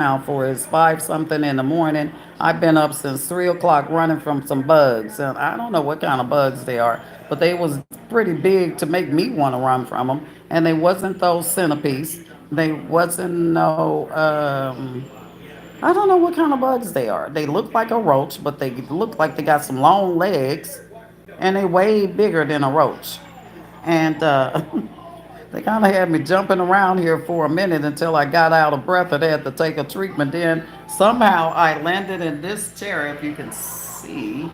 now for it's 5 something in the morning. I've been up since 3 o'clock running from some bugs, and I don't know what kind of bugs they are, but they was pretty big to make me want to run from them. And they wasn't those centipedes. They wasn't no. I don't know what kind of bugs they are. They look like a roach, but they look like they got some long legs, and they way bigger than a roach. And they kind of had me jumping around here for a minute until I got out of breath and had to take a treatment. Then somehow I landed in this chair. If you can see,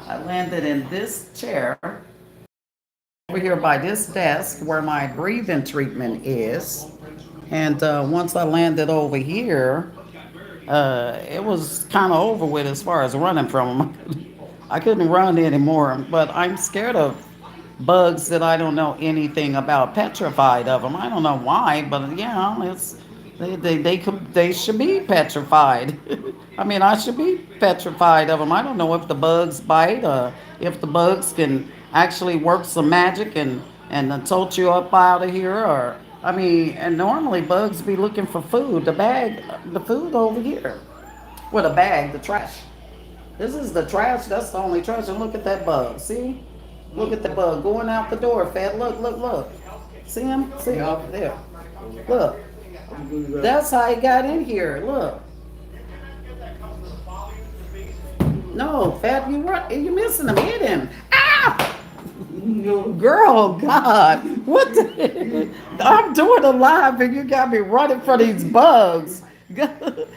I landed in this chair over here by this desk where my breathing treatment is. And once I landed over here, it was kind of over with as far as running from them. I couldn't run anymore, but I'm scared of bugs that I don't know anything about. Petrified of them. I don't know why, but yeah, it's they should be petrified. I mean, I should be petrified of them. I don't know if the bugs bite, if the bugs can actually work some magic and tote you up out of here, or I mean, and normally bugs be looking for food. The food over here. With a bag, the trash. This is the trash. That's the only trash. And look at that bug. See? Look at the bug going out the door, Fat. Look, look, look. See him? See him? There. Look. That's how he got in here. Look. No, Fat, you missing him. Hit him. Ah! Girl, God. What the? I'm doing a live and you got me running for these bugs.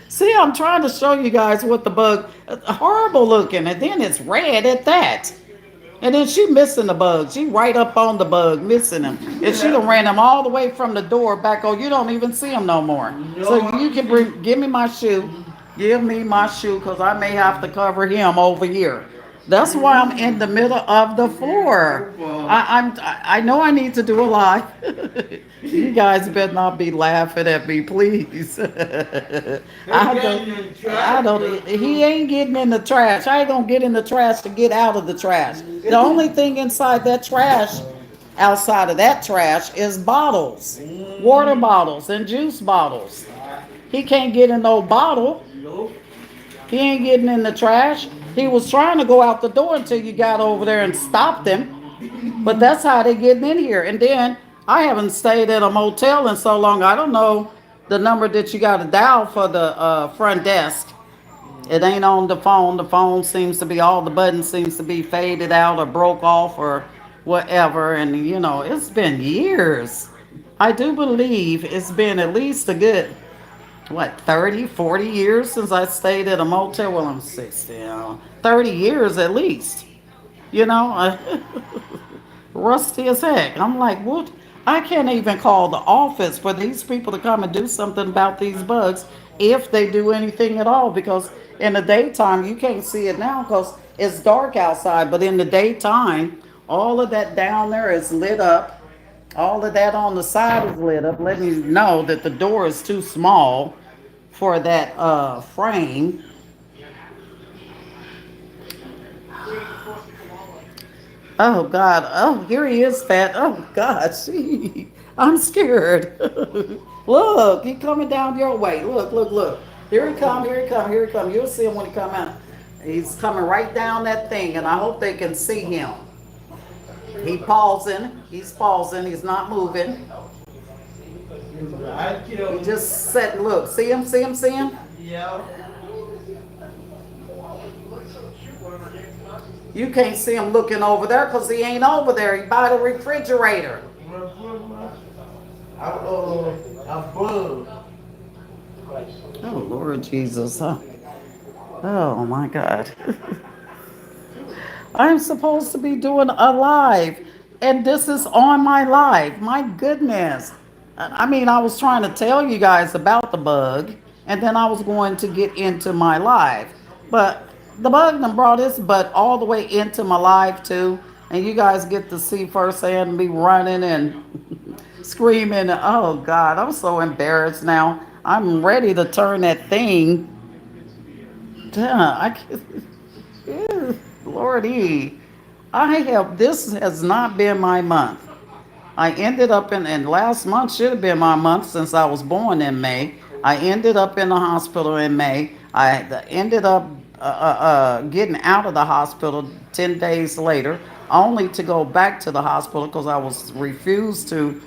See, I'm trying to show you guys what the bug, horrible looking, and then it's red at that. And then she missing the bug. She right up on the bug, missing him. And she done ran him all the way from the door back. Oh, you don't even see him no more. So you can give me my shoe. Give me my shoe because I may have to cover him over here. That's why I'm in the middle of the floor. I know I need to do a live. You guys better not be laughing at me, please. I don't. He ain't getting in the trash. I ain't gonna get in the trash to get out of the trash. The only thing inside that trash, outside of that trash, is bottles, water bottles and juice bottles. He can't get in no bottle. He ain't getting in the trash. He was trying to go out the door until you got over there and stopped him. But that's how they getting in here. And then I haven't stayed at a motel in so long. I don't know the number that you got to dial for the front desk. It ain't on the phone. The phone seems to be all the buttons seems to be faded out or broke off or whatever. And you know, it's been years. I do believe it's been at least a good what 30, 40 years since I stayed at a motel. Well, I'm 60, 30 years at least, you know. Rusty as heck. I'm like, what? I can't even call the office for these people to come and do something about these bugs, if they do anything at all, because in the daytime you can't see it now because it's dark outside, but in the daytime all of that down there is lit up. All of that on the side is lit up, letting you know that the door is too small for that frame. Oh God! Oh, here he is, Fat. Oh God! See, I'm scared. Look, he coming down your way. Look, look, look. Here he come. Here he come. Here he come. You'll see him when he come out. He's coming right down that thing, and I hope they can see him. He pausing. He's pausing. He's not moving. He just sitting. Look, see him. See him. See him. You can't see him looking over there because he ain't over there. He by the refrigerator. Oh Lord Jesus! Huh? Oh my God! I'm supposed to be doing a live, and this is on my live. My goodness! I mean, I was trying to tell you guys about the bug, and then I was going to get into my live, but the bug done brought this butt all the way into my live too, and you guys get to see firsthand me running and screaming. Oh God, I'm so embarrassed now. I'm ready to turn that thing. I Lordy, this has not been my month. I ended up and last month should have been my month since I was born in May. I ended up in the hospital in May. I ended up getting out of the hospital 10 days later, only to go back to the hospital because I was refused to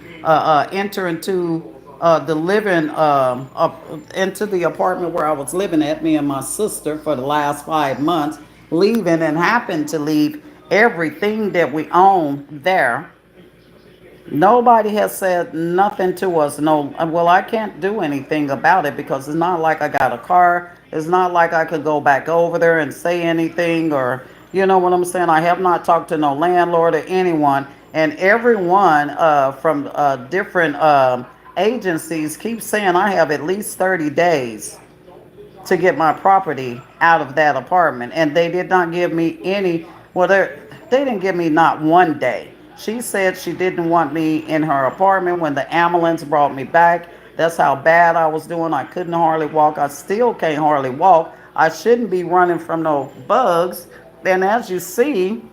enter into the living up into the apartment where I was living at, me and my sister, for the last 5 months, leaving and happened to leave everything that we own there. Nobody has said nothing to us. No, well, I can't do anything about it because it's not like I got a car. It's not like I could go back over there and say anything, or, you know what I'm saying? I have not talked to no landlord or anyone. And everyone from different agencies keeps saying I have at least 30 days to get my property out of that apartment, and they did not give me any. Well, they didn't give me not one day. She said she didn't want me in her apartment when the ambulance brought me back. That's how bad I was doing. I couldn't hardly walk. I still can't hardly walk. I shouldn't be running from no bugs. And as you see,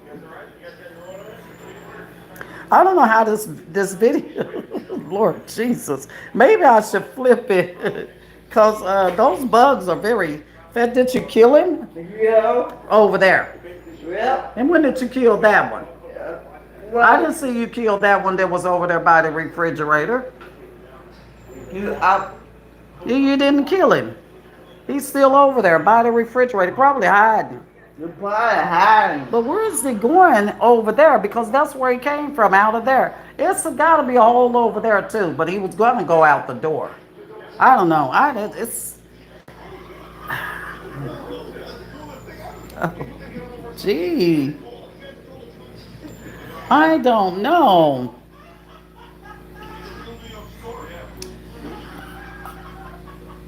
I don't know how this video, Lord Jesus, maybe I should flip it, because those bugs are very fat. Did you kill him Yeah. over there? Yep. And when did you kill that one? Yeah. I Well, didn't see you kill that one that was over there by the refrigerator. you up. You didn't kill him. He's still over there by the refrigerator, probably hiding. You're probably hiding. But where is he going over there? Because that's where he came from, out of there. It's got to be a hole over there too. But he was going to go out the door. I don't know. It's oh, gee. I don't know.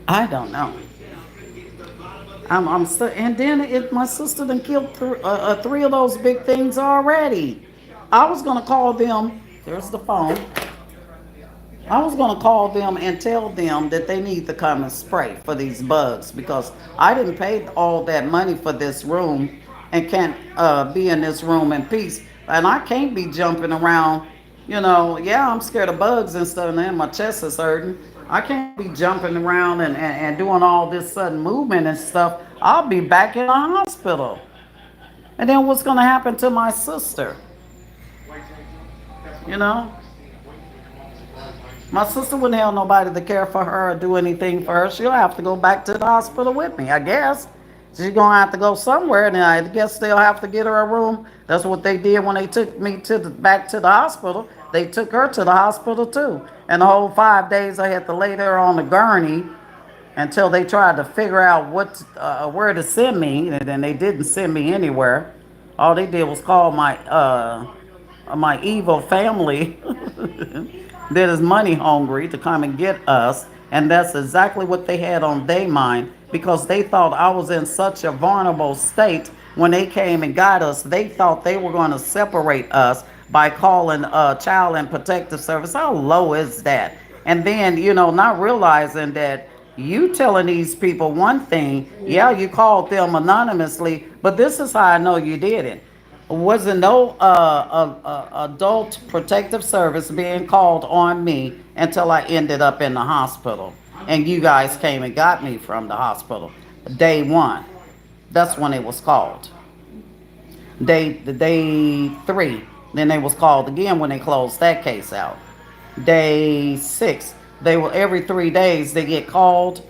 I don't know. I'm still, and then my sister done killed three of those big things already. I was gonna call them. There's the phone. I was gonna call them and tell them that they need to come and spray for these bugs because I didn't pay all that money for this room and can't be in this room in peace. And I can't be jumping around. Yeah, I'm scared of bugs and stuff, and then my chest is hurting. I can't be jumping around and doing all this sudden movement and stuff. I'll be back in the hospital. And then what's gonna happen to my sister? You know? My sister wouldn't have nobody to care for her or do anything for her. She'll have to go back to the hospital with me, I guess. She's gonna have to go somewhere, and I guess they'll have to get her a room. That's what they did when they took me back to the hospital. They took her to the hospital too, and the whole 5 days I had to lay there on the gurney until they tried to figure out where to send me, and then they didn't send me anywhere. All they did was call my evil family that is money hungry to come and get us. And that's exactly what they had on their mind because they thought I was in such a vulnerable state when they came and got us. They thought they were going to separate us by calling Child and Protective Service. How low is that? And then, not realizing that you telling these people one thing, yeah, you called them anonymously, but this is how I know you did it. Wasn't no adult protective service being called on me until I ended up in the hospital. And you guys came and got me from the hospital. Day one. That's when it was called. Day three. Then they was called again when they closed that case out. Day six. They will every 3 days they get called,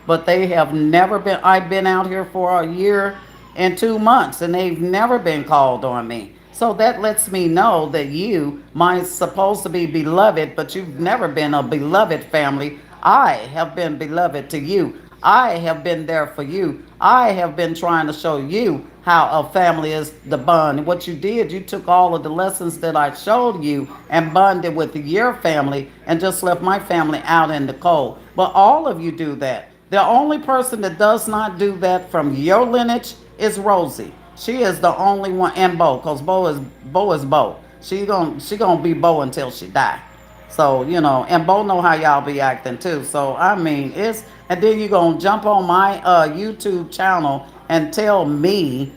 but they have never been. I've been out here for a year and 2 months, and they've never been called on me. So that lets me know that you, my supposed to be beloved, but you've never been a beloved family. I have been beloved to you. I have been there for you. I have been trying to show you how a family is the bond. And what you did, you took all of the lessons that I showed you and bonded with your family and just left my family out in the cold. But all of you do that. The only person that does not do that from your lineage is Rosie. She is the only one, and Bo, cause Bo is Bo. She gonna be Bo until she die. So and Bo know how y'all be acting too. So I mean, and then you gonna jump on my YouTube channel and tell me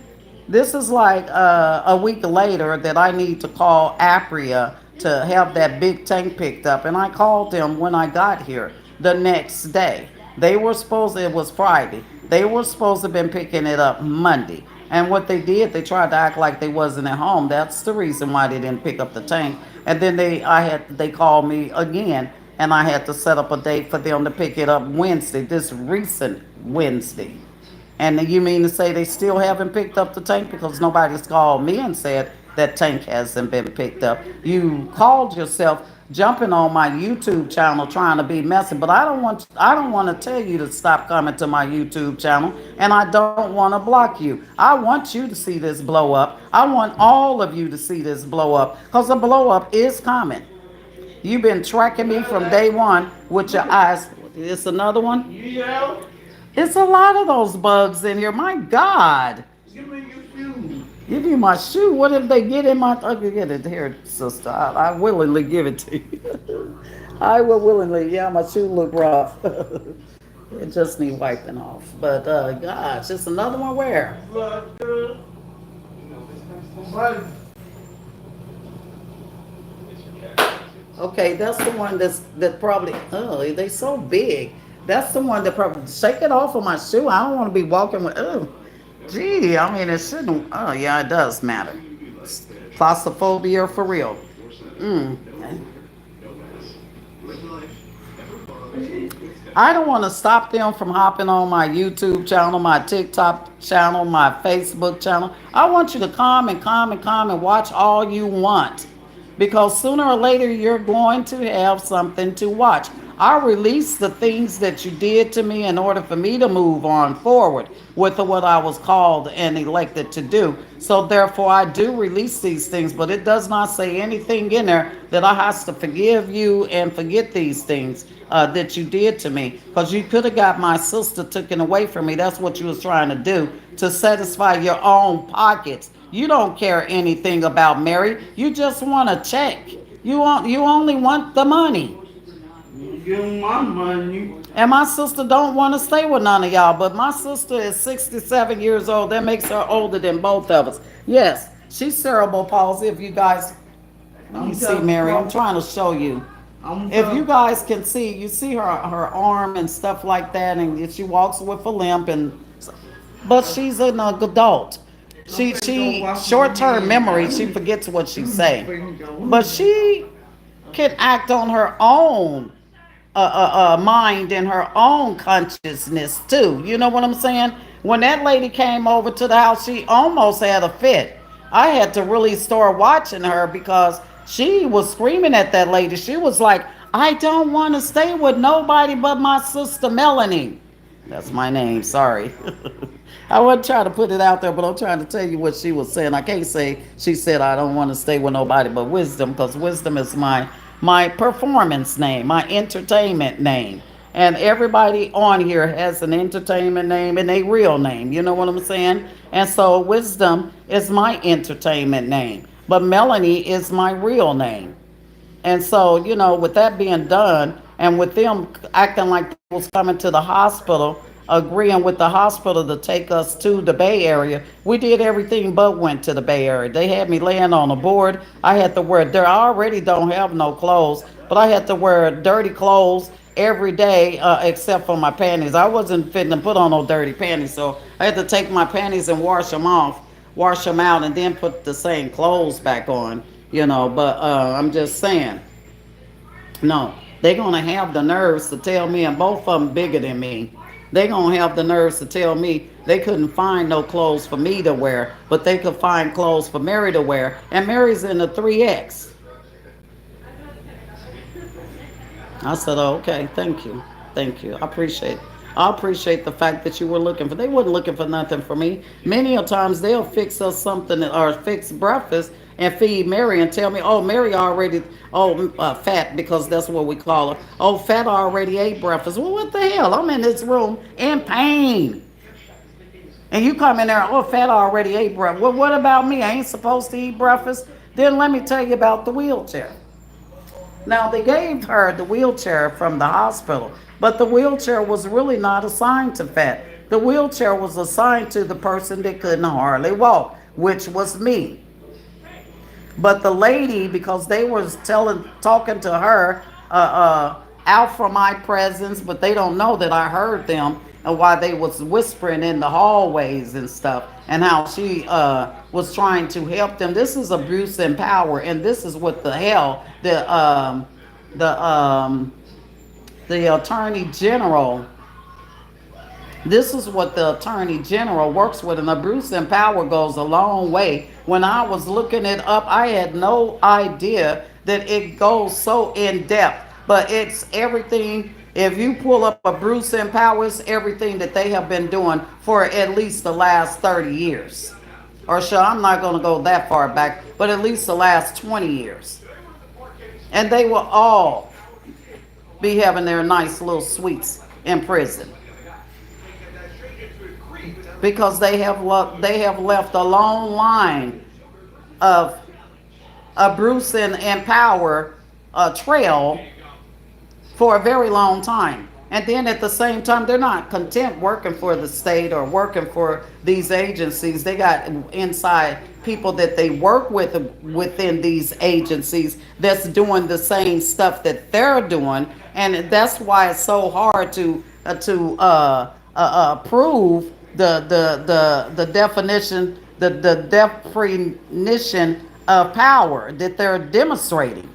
this is like a week later that I need to call Apria to have that big tank picked up, and I called them when I got here the next day. They were supposed to, it was Friday. They were supposed to have been picking it up Monday. And what they did, they tried to act like they wasn't at home. That's the reason why they didn't pick up the tank. And then they called me again, and I had to set up a date for them to pick it up Wednesday, this recent Wednesday. And you mean to say they still haven't picked up the tank because nobody's called me and said that tank hasn't been picked up? You called yourself jumping on my YouTube channel trying to be messy, but I don't want to tell you to stop coming to my YouTube channel, and I don't want to block you. I want you to see this blow up. I want all of you to see this blow up because the blow up is coming. You've been tracking me from day one with your eyes. It's another one. Yeah. It's a lot of those bugs in here. My God. Give me your shoes. Give you my shoe. What if they get in my... I can get it here, sister. I willingly give it to you. I will willingly. Yeah, my shoe look rough. It just need wiping off. But, gosh, it's another one where? But, but, Okay, that's the one that probably... Oh, they so big. That's the one that probably... Shake it off of my shoe. I don't want to be walking with... Oh, gee, I mean, it shouldn't... Oh, yeah, it does matter. Claustrophobia for real. Mm. I don't want to stop them from hopping on my YouTube channel, my TikTok channel, my Facebook channel. I want you to come and come and come and watch all you want. Because sooner or later you're going to have something to watch. I release the things that you did to me in order for me to move on forward with what I was called and elected to do. So therefore I do release these things, but it does not say anything in there that I have to forgive you and forget these things that you did to me. Because you could have got my sister taken away from me. That's what you was trying to do, to satisfy your own pockets. You don't care anything about Mary. You just want a check. You only want the money. give my money. And my sister don't want to stay with none of y'all, but my sister is 67 years old. That makes her older than both of us. Yes, she's cerebral palsy. If you guys, let me see, Mary, I'm trying to show you. If you guys can see, you see her arm and stuff like that, and she walks with a limp, but she's an adult. She short-term memory. She forgets what she's saying, but she can act on her own mind and her own consciousness too. You know what I'm saying? When that lady came over to the house, she almost had a fit. I had to really start watching her because she was screaming at that lady. She was like, I don't want to stay with nobody but my sister Melanie. That's my name, sorry. I wasn't trying to put it out there, but I'm trying to tell you what she was saying. I can't say she said I don't want to stay with nobody but Wisdom, because Wisdom is my performance name, my entertainment name. And everybody on here has an entertainment name and a real name. You know what I'm saying? And so Wisdom is my entertainment name, but Melanie is my real name. And so, with that being done, and with them acting like they was coming to the hospital, agreeing with the hospital to take us to the Bay Area, we did everything but went to the Bay Area. They had me laying on a board. I had to wear dirt. I already don't have no clothes, but I had to wear dirty clothes every day except for my panties. I wasn't fitting to put on no dirty panties, so I had to take my panties and wash them out, and then put the same clothes back on. But I'm just saying, no, they're gonna have the nerves to tell me, and both of them bigger than me. They're gonna have the nerves to tell me they couldn't find no clothes for me to wear, but they could find clothes for Mary to wear, and Mary's in the 3X. I said, oh, okay, thank you. Thank you. I appreciate the fact that you were looking for. They wasn't looking for nothing for me. Many a times they'll fix us something or fix breakfast and feed Mary and tell me, oh, Mary already, fat, because that's what we call her. Oh, fat already ate breakfast. Well, what the hell? I'm in this room in pain. And you come in there, oh, fat already ate breakfast. Well, what about me? I ain't supposed to eat breakfast. Then let me tell you about the wheelchair. Now, they gave her the wheelchair from the hospital, but the wheelchair was really not assigned to fat. The wheelchair was assigned to the person that couldn't hardly walk, which was me. But the lady, because they was talking to her, out from my presence, but they don't know that I heard them and why they was whispering in the hallways and stuff, and how she was trying to help them. This is abuse and power, and this is what the hell the the attorney general this is what the attorney general works with, and abuse and power goes a long way. When I was looking it up, I had no idea that it goes so in depth. But it's everything. If you pull up a Bruce and Power, it's everything that they have been doing for at least the last 30 years. Or sure, I'm not going to go that far back, but at least the last 20 years. And they will all be having their nice little suites in prison because they have left a long line of a Bruce and Power trail for a very long time. And then at the same time, they're not content working for the state or working for these agencies. They got inside people that they work with within these agencies that's doing the same stuff that they're doing, and that's why it's so hard to prove the definition, the definition of power that they're demonstrating.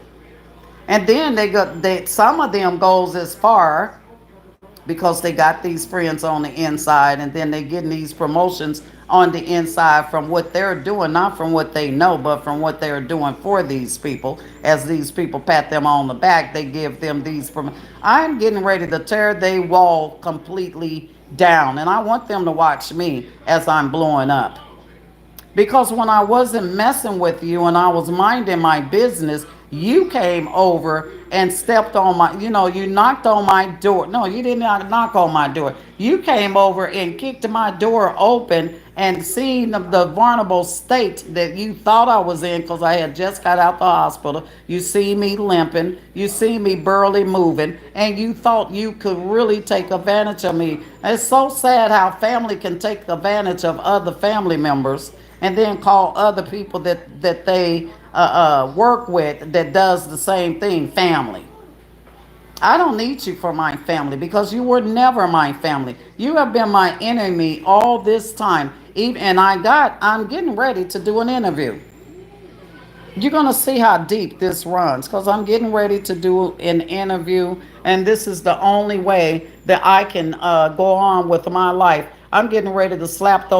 And then some of them goes as far because they got these friends on the inside, and then they getting these promotions on the inside from what they're doing, not from what they know, but from what they're doing for these people. As these people pat them on the back, they give them these I'm getting ready to tear their wall completely down, and I want them to watch me as I'm blowing up. Because when I wasn't messing with you and I was minding my business, you came over and stepped on you knocked on my door. No, you did not knock on my door. You came over and kicked my door open and seen the vulnerable state that you thought I was in because I had just got out the hospital. You see me limping. You see me burly moving. And you thought you could really take advantage of me. It's so sad how family can take advantage of other family members and then call other people that they work with that does the same thing family. I don't need you for my family because you were never my family. You have been my enemy all this time. Even, and I'm getting ready to do an interview. You're going to see how deep this runs because I'm getting ready to do an interview, and this is the only way that I can go on with my life. I'm getting ready to slap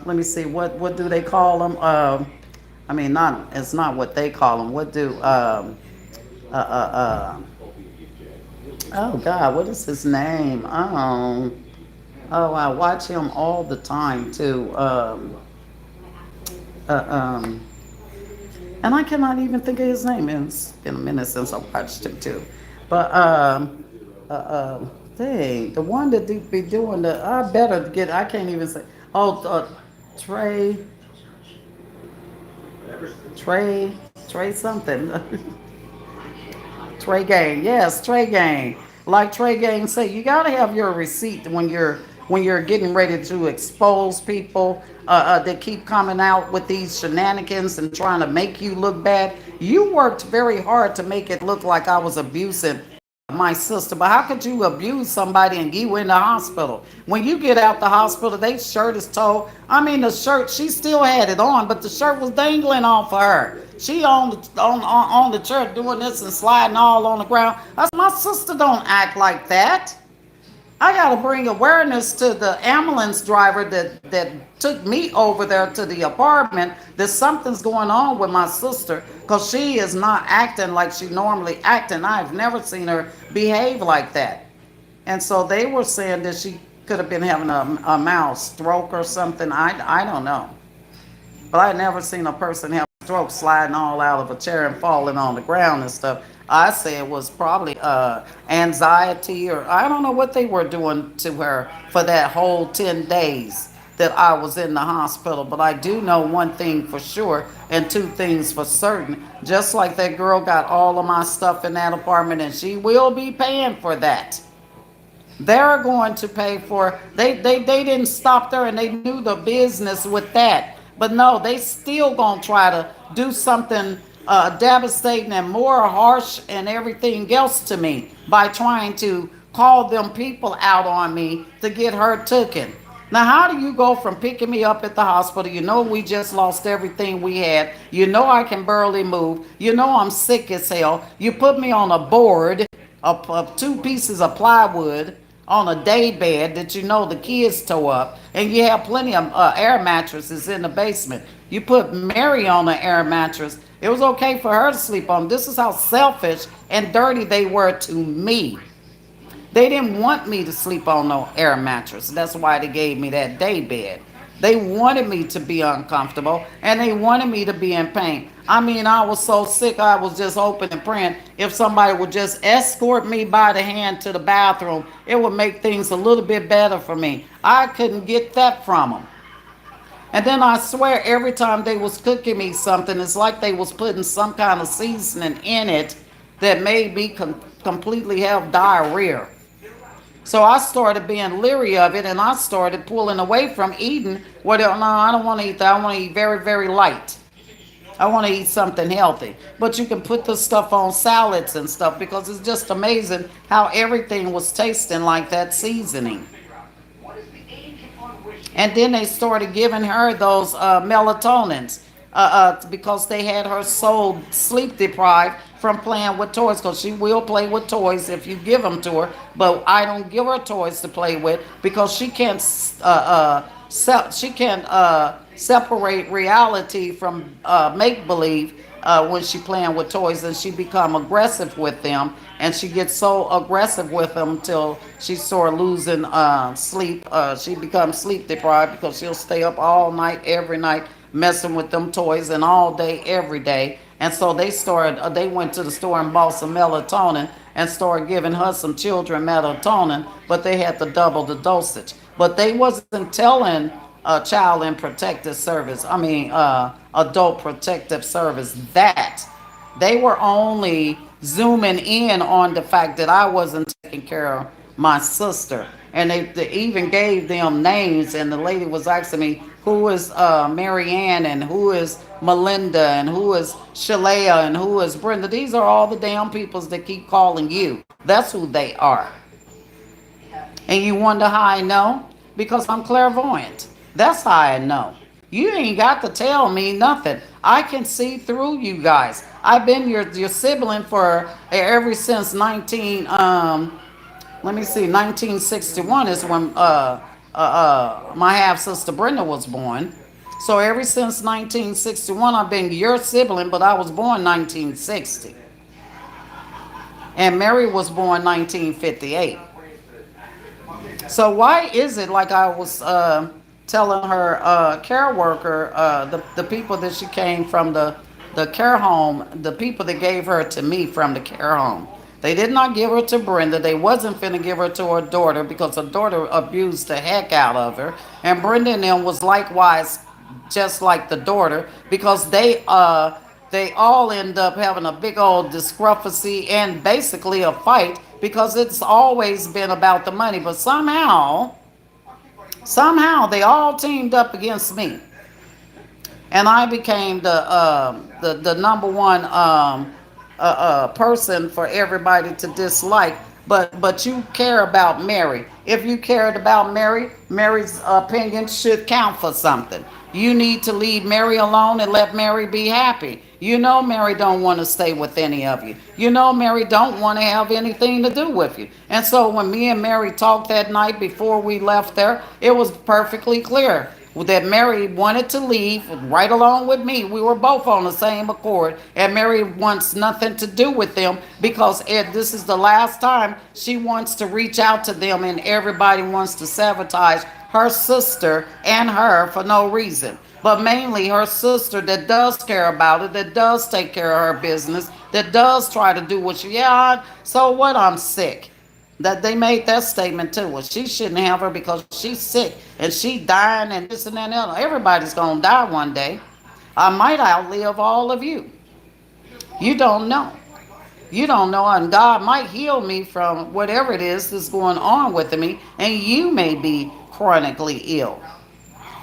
let me see, what do they call them? I mean, not it's not what they call them. What do uh, uh, oh God, what is his name? I watch him all the time too. Uh, um, and I cannot even think of his name. It's been a minute since I watched him too. But dang, the one that be doing I better get. I can't even say. Oh, Trey, Trey something. Trey Gang, yes, Trey Gang. Like Trey Gang say, you gotta have your receipt when you're getting ready to expose people that keep coming out with these shenanigans and trying to make you look bad. You worked very hard to make it look like I was abusing my sister, but how could you abuse somebody and you in the hospital? When you get out the hospital, they shirt is told. I mean, the shirt, she still had it on, but the shirt was dangling off of her. She on the chair doing this and sliding all on the ground. That's my sister. Don't act like that. I got to bring awareness to the ambulance driver that took me over there to the apartment that something's going on with my sister because she is not acting like she normally acts, and I've never seen her behave like that. And so they were saying that she could have been having a mild stroke or something. I don't know. But I never seen a person have a stroke sliding all out of a chair and falling on the ground and stuff. I say it was probably anxiety, or I don't know what they were doing to her for that whole 10 days that I was in the hospital. But I do know one thing for sure and two things for certain. Just like that girl got all of my stuff in that apartment, and she will be paying for that. They're going to pay for they didn't stop there, and they knew the business with that. But no, they still gonna try to do something devastating and more harsh and everything else to me by trying to call them people out on me to get her taken. Now, how do you go from picking me up at the hospital? You know, we just lost everything we had. You know, I can barely move. You know, I'm sick as hell. You put me on a board of two pieces of plywood on a day bed that you know the kids tore up, and you have plenty of air mattresses in the basement. You put Mary on an air mattress. It was okay for her to sleep on. This is how selfish and dirty they were to me. They didn't want me to sleep on no air mattress. That's why they gave me that day bed. They wanted me to be uncomfortable and they wanted me to be in pain. I mean, I was so sick, I was just hoping and praying if somebody would just escort me by the hand to the bathroom, it would make things a little bit better for me. I couldn't get that from them. And then I swear every time they was cooking me something, it's like they was putting some kind of seasoning in it that made me completely have diarrhea. So I started being leery of it and I started pulling away from eating. What? No, I don't want to eat that. I want to eat very, very light. I want to eat something healthy. But you can put this stuff on salads and stuff because it's just amazing how everything was tasting like that seasoning. And then they started giving her those melatonins because they had her so sleep deprived from playing with toys. Because she will play with toys if you give them to her, but I don't give her toys to play with because she can't separate reality from make believe when she playing with toys, and she become aggressive with them, and she gets so aggressive with them till she start losing sleep. She becomes sleep deprived because she'll stay up all night every night messing with them toys and all day every day. And so they went to the store and bought some melatonin and started giving her some children melatonin, but they had to double the dosage. But they wasn't telling child and protective service, adult protective service that. They were only zooming in on the fact that I wasn't taking care of my sister. And they even gave them names, and the lady was asking me, who is Mary Ann, and who is Melinda, and who is Shalea, and who is Brenda. These are all the damn peoples that keep calling you. That's who they are. And you wonder how I know? Because I'm clairvoyant. That's how I know. You ain't got to tell me nothing. I can see through you guys. I've been your sibling for ever since 1961 is when my half sister Brenda was born. So ever since 1961, I've been your sibling, but I was born 1960, and Mary was born 1958. So why is it like I was telling her care worker, the people that she came from the care home, the people that gave her to me from the care home. They did not give her to Brenda. They wasn't finna give her to her daughter because her daughter abused the heck out of her. And Brenda and them was likewise just like the daughter because they all end up having a big old discrepancy and basically a fight because it's always been about the money. But somehow they all teamed up against me, and I became the number one person for everybody to dislike. But you care about Mary. If you cared about Mary, Mary's opinion should count for something. You need to leave Mary alone and let Mary be happy. You know Mary don't want to stay with any of you. You know Mary don't want to have anything to do with you. And so when me and Mary talked that night before we left there, it was perfectly clear that Mary wanted to leave right along with me. We were both on the same accord, and Mary wants nothing to do with them because this is the last time she wants to reach out to them, and everybody wants to sabotage her sister and her for no reason. But mainly her sister that does care about it, that does take care of her business, that does try to do what she, yeah, so what, I'm sick. That they made that statement too. Well, she shouldn't have her because she's sick and she dying and this and that and that. Everybody's gonna die one day. I might outlive all of you. You don't know. You don't know, and God might heal me from whatever it is that's going on with me, and you may be chronically ill.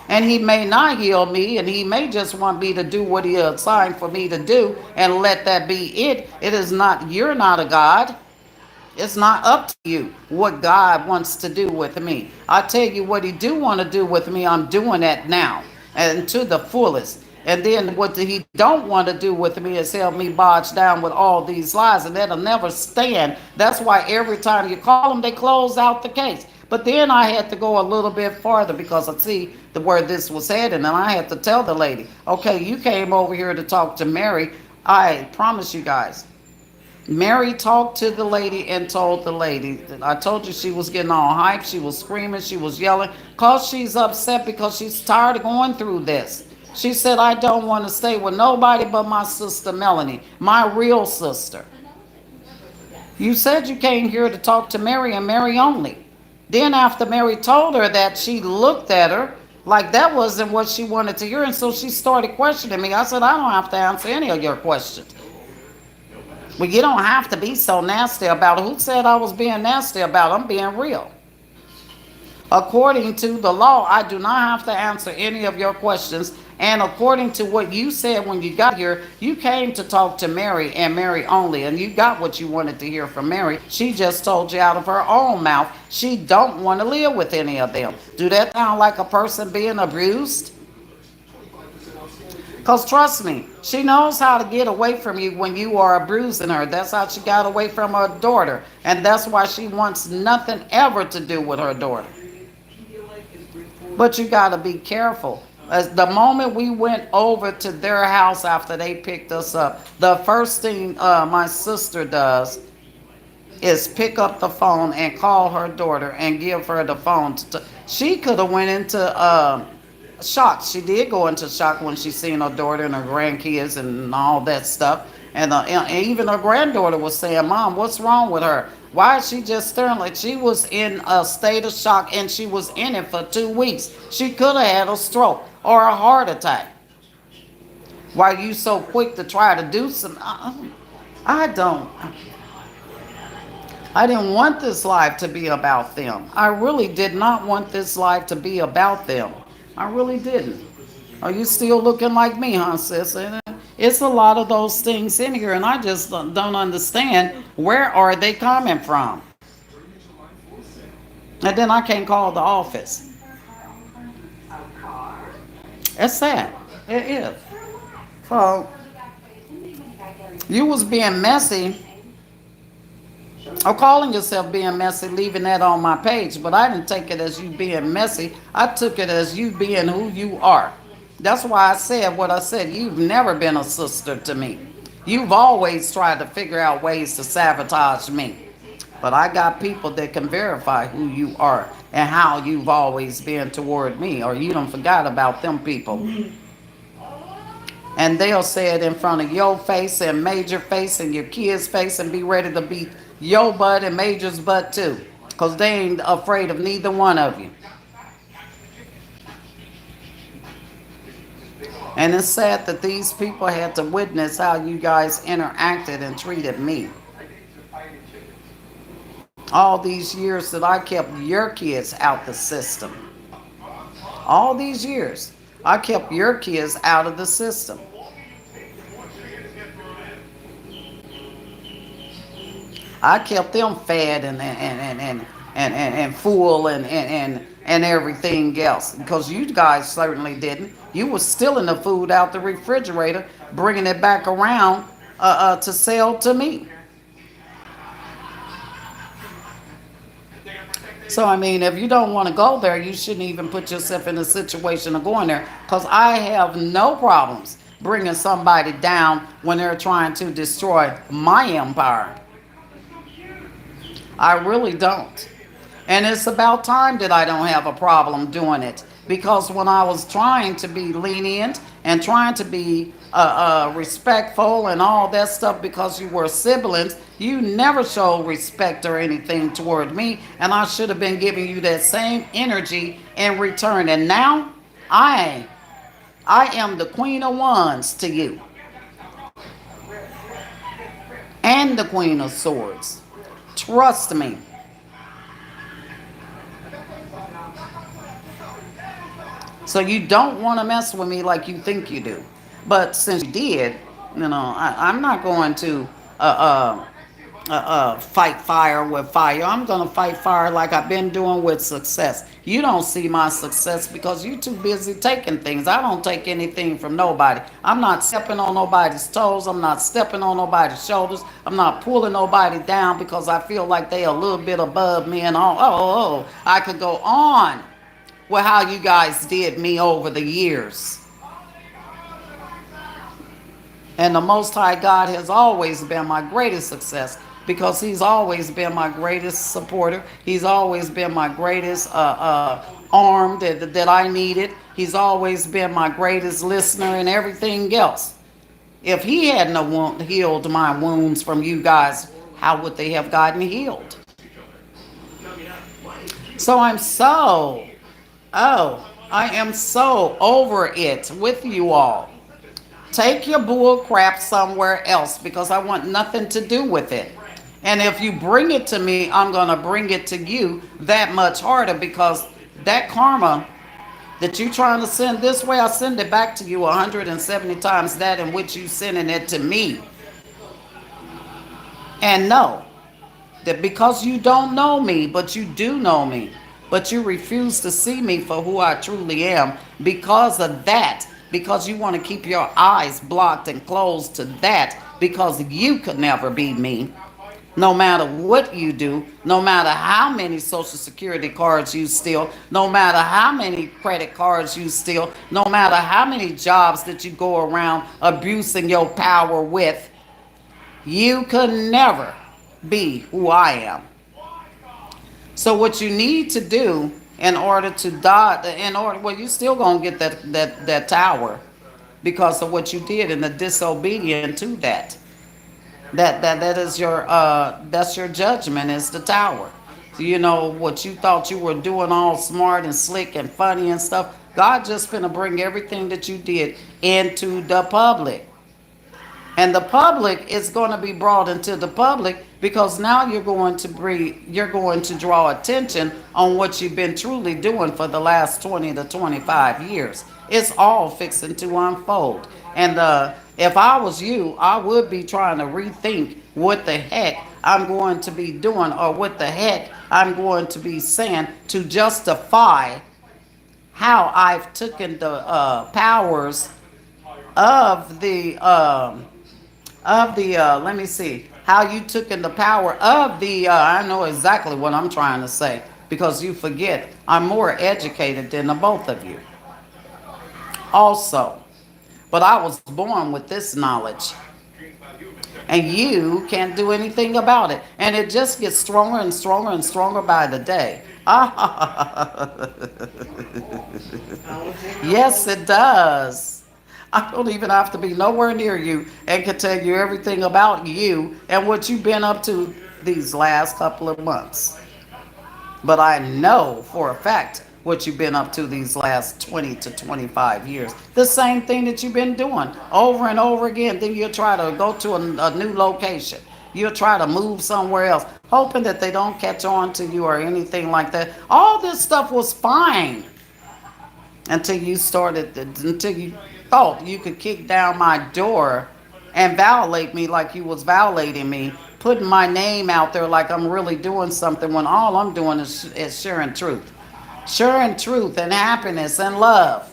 And he may not heal me, and he may just want me to do what he assigned for me to do and let that be it. It is not, you're not a God. It's not up to you what God wants to do with me. I tell you what he do want to do with me, I'm doing that now and to the fullest. And then what he don't want to do with me is help me bodge down with all these lies, and that'll never stand. That's why every time you call them, they close out the case. But then I had to go a little bit farther because I see the where this was headed, and I had to tell the lady, okay, you came over here to talk to Mary. I promise you guys, Mary talked to the lady and told the lady that I told you she was getting all hyped. She was screaming. She was yelling because she's upset because she's tired of going through this. She said, I don't want to stay with nobody but my sister Melanie, my real sister. You said you came here to talk to Mary and Mary only. Then, after Mary told her that, she looked at her like that wasn't what she wanted to hear. And so she started questioning me. I said, I don't have to answer any of your questions. Well, you don't have to be so nasty about it. Who said I was being nasty about it? I'm being real. According to the law, I do not have to answer any of your questions. And according to what you said when you got here, you came to talk to Mary and Mary only, and you got what you wanted to hear from Mary. She just told you out of her own mouth she don't want to live with any of them. Do that sound like a person being abused? Because trust me, she knows how to get away from you when you are abusing her. That's how she got away from her daughter. And that's why she wants nothing ever to do with her daughter. But you got to be careful. As the moment we went over to their house after they picked us up, the first thing my sister does is pick up the phone and call her daughter and give her the phone. She could have went into shock. She did go into shock when she seen her daughter and her grandkids and all that stuff. And even her granddaughter was saying, Mom, what's wrong with her? Why is she just staring? Like she was in a state of shock, and she was in it for 2 weeks. She could have had a stroke or a heart attack. Why are you so quick to try to do some? I don't. I didn't want this life to be about them. I really did not want this life to be about them. I really didn't. Are you still looking like me, huh, sis? And it's a lot of those things in here, and I just don't understand where are they coming from. And then I can't call the office. It's sad. It is. So you was being messy or calling yourself being messy, leaving that on my page, but I didn't take it as you being messy. I took it as you being who you are. That's why I said what I said. You've never been a sister to me. You've always tried to figure out ways to sabotage me. But I got people that can verify who you are and how you've always been toward me, or you don't forgot about them people. And they'll say it in front of your face and Major face and your kids' face and be ready to beat your butt and Major's butt too. Because they ain't afraid of neither one of you. And it's sad that these people had to witness how you guys interacted and treated me. All these years that I kept your kids out the system. All these years, I kept your kids out of the system. I kept them fed and full and everything else because you guys certainly didn't. You was stealing the food out the refrigerator, bringing it back around to sell to me. So I mean, if you don't want to go there, you shouldn't even put yourself in a situation of going there because I have no problems bringing somebody down when they're trying to destroy my empire. I really don't. And it's about time that I don't have a problem doing it. Because when I was trying to be lenient and trying to be respectful and all that stuff because you were siblings, you never showed respect or anything toward me. And I should have been giving you that same energy in return. And now I am the Queen of Wands to you. And the Queen of Swords. Trust me. So you don't want to mess with me like you think you do. But since you did, I'm not going to fight fire with fire. I'm going to fight fire like I've been doing with success. You don't see my success because you're too busy taking things. I don't take anything from nobody. I'm not stepping on nobody's toes. I'm not stepping on nobody's shoulders. I'm not pulling nobody down because I feel like they a little bit above me and all. I could go on with how you guys did me over the years. And the Most High God has always been my greatest success because He's always been my greatest supporter. He's always been my greatest arm that I needed. He's always been my greatest listener and everything else. If He hadn't healed my wounds from you guys, how would they have gotten healed? So I am so over it with you all. Take your bull crap somewhere else because I want nothing to do with it. And if you bring it to me, I'm going to bring it to you that much harder because that karma that you trying to send this way, I send it back to you 170 times that in which you sending it to me. And know that because you don't know me, but you do know me, but you refuse to see me for who I truly am, because of that, because you want to keep your eyes blocked and closed to that, because you could never be me. No matter what you do, no matter how many social security cards you steal, no matter how many credit cards you steal, no matter how many jobs that you go around abusing your power with, you could never be who I am. So what you need to do in order to die, well, you still gonna get that tower because of what you did and the disobedient to that. That is your that's your judgment is the tower. So, what you thought you were doing all smart and slick and funny and stuff. God just finna bring everything that you did into the public. And the public is going to be brought into the public because now you're going to draw attention on what you've been truly doing for the last 20 to 25 years. It's all fixing to unfold. And if I was you, I would be trying to rethink what the heck I'm going to be doing or what the heck I'm going to be saying to justify how I've taken the powers of the let me see how you took in the power of the I know exactly what I'm trying to say because you forget I'm more educated than the both of you also, but I was born with this knowledge and you can't do anything about it, and it just gets stronger and stronger and stronger by the day. Yes, it does. I don't even have to be nowhere near you and can tell you everything about you and what you've been up to these last couple of months. But I know for a fact what you've been up to these last 20 to 25 years. The same thing that you've been doing over and over again. Then you'll try to go to a new location. You'll try to move somewhere else, hoping that they don't catch on to you or anything like that. All this stuff was fine until you thought you could kick down my door and violate me like you was violating me, putting my name out there like I'm really doing something when all I'm doing is sharing truth and happiness and love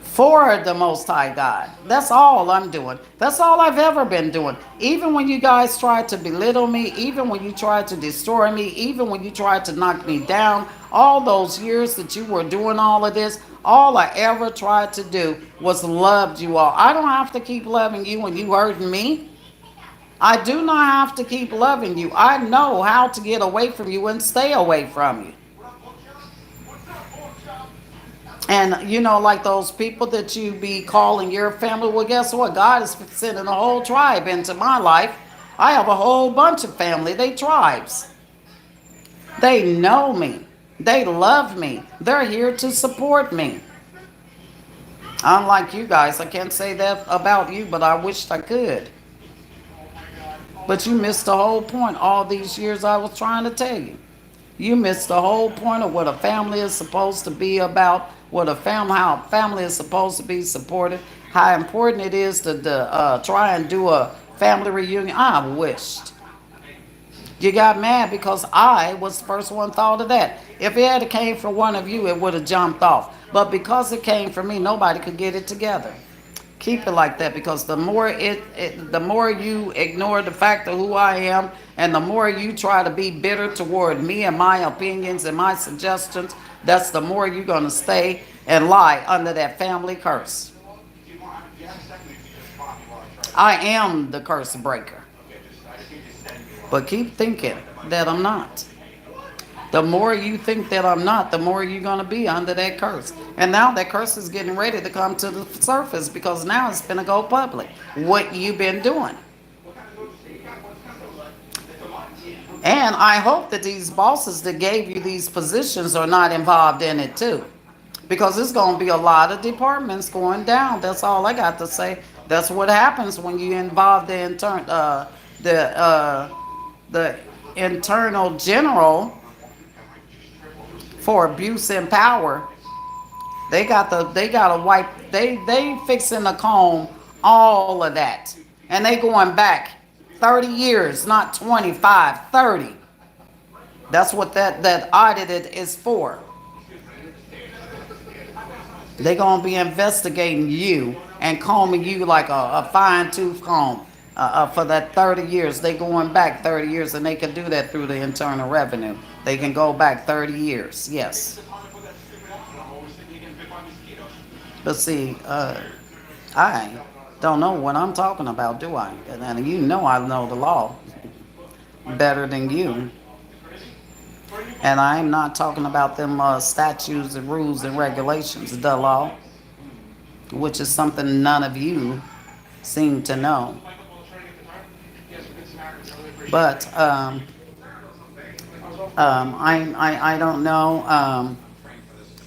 for the Most High God. That's all I'm doing. That's all I've ever been doing. Even when you guys tried to belittle me, even when you tried to destroy me, even when you tried to knock me down, all those years that you were doing all of this, all I ever tried to do was love you all. I don't have to keep loving you when you hurting me. I do not have to keep loving you. I know how to get away from you and stay away from you. And like those people that you be calling your family, well, guess what? God is sending a whole tribe into my life. I have a whole bunch of family. They tribes. They know me. They love me. They're here to support me. Unlike you guys, I can't say that about you, but I wished I could. But you missed the whole point all these years I was trying to tell you. You missed the whole point of what a family is supposed to be about, what a family, how family is supposed to be supported, how important it is to try and do a family reunion. I wished you got mad because I was the first one thought of that. If it had came from one of you, it would have jumped off. But because it came from me, nobody could get it together. Keep it like that, because the more you ignore the fact of who I am, and the more you try to be bitter toward me and my opinions and my suggestions, that's the more you're going to stay and lie under that family curse. I am the curse breaker, but keep thinking that I'm not. The more you think that I'm not, the more you're going to be under that curse. And now that curse is getting ready to come to the surface, because now it's going to go public. What you've been doing. And I hope that these bosses that gave you these positions are not involved in it too. Because there's going to be a lot of departments going down. That's all I got to say. That's what happens when you involve the the internal general for abuse and power. They got to wipe. They fixing to comb all of that, and they going back 30 years, not 25, 30. That's what that audited is for. They gonna be investigating you and combing you like a fine tooth comb for that 30 years. They going back 30 years, and they can do that through the Internal Revenue. They can go back 30 years. Yes, but see, I don't know what I'm talking about, do I? And you know I know the law better than you. And I'm not talking about them statutes and rules and regulations, the law, which is something none of you seem to know. But I don't know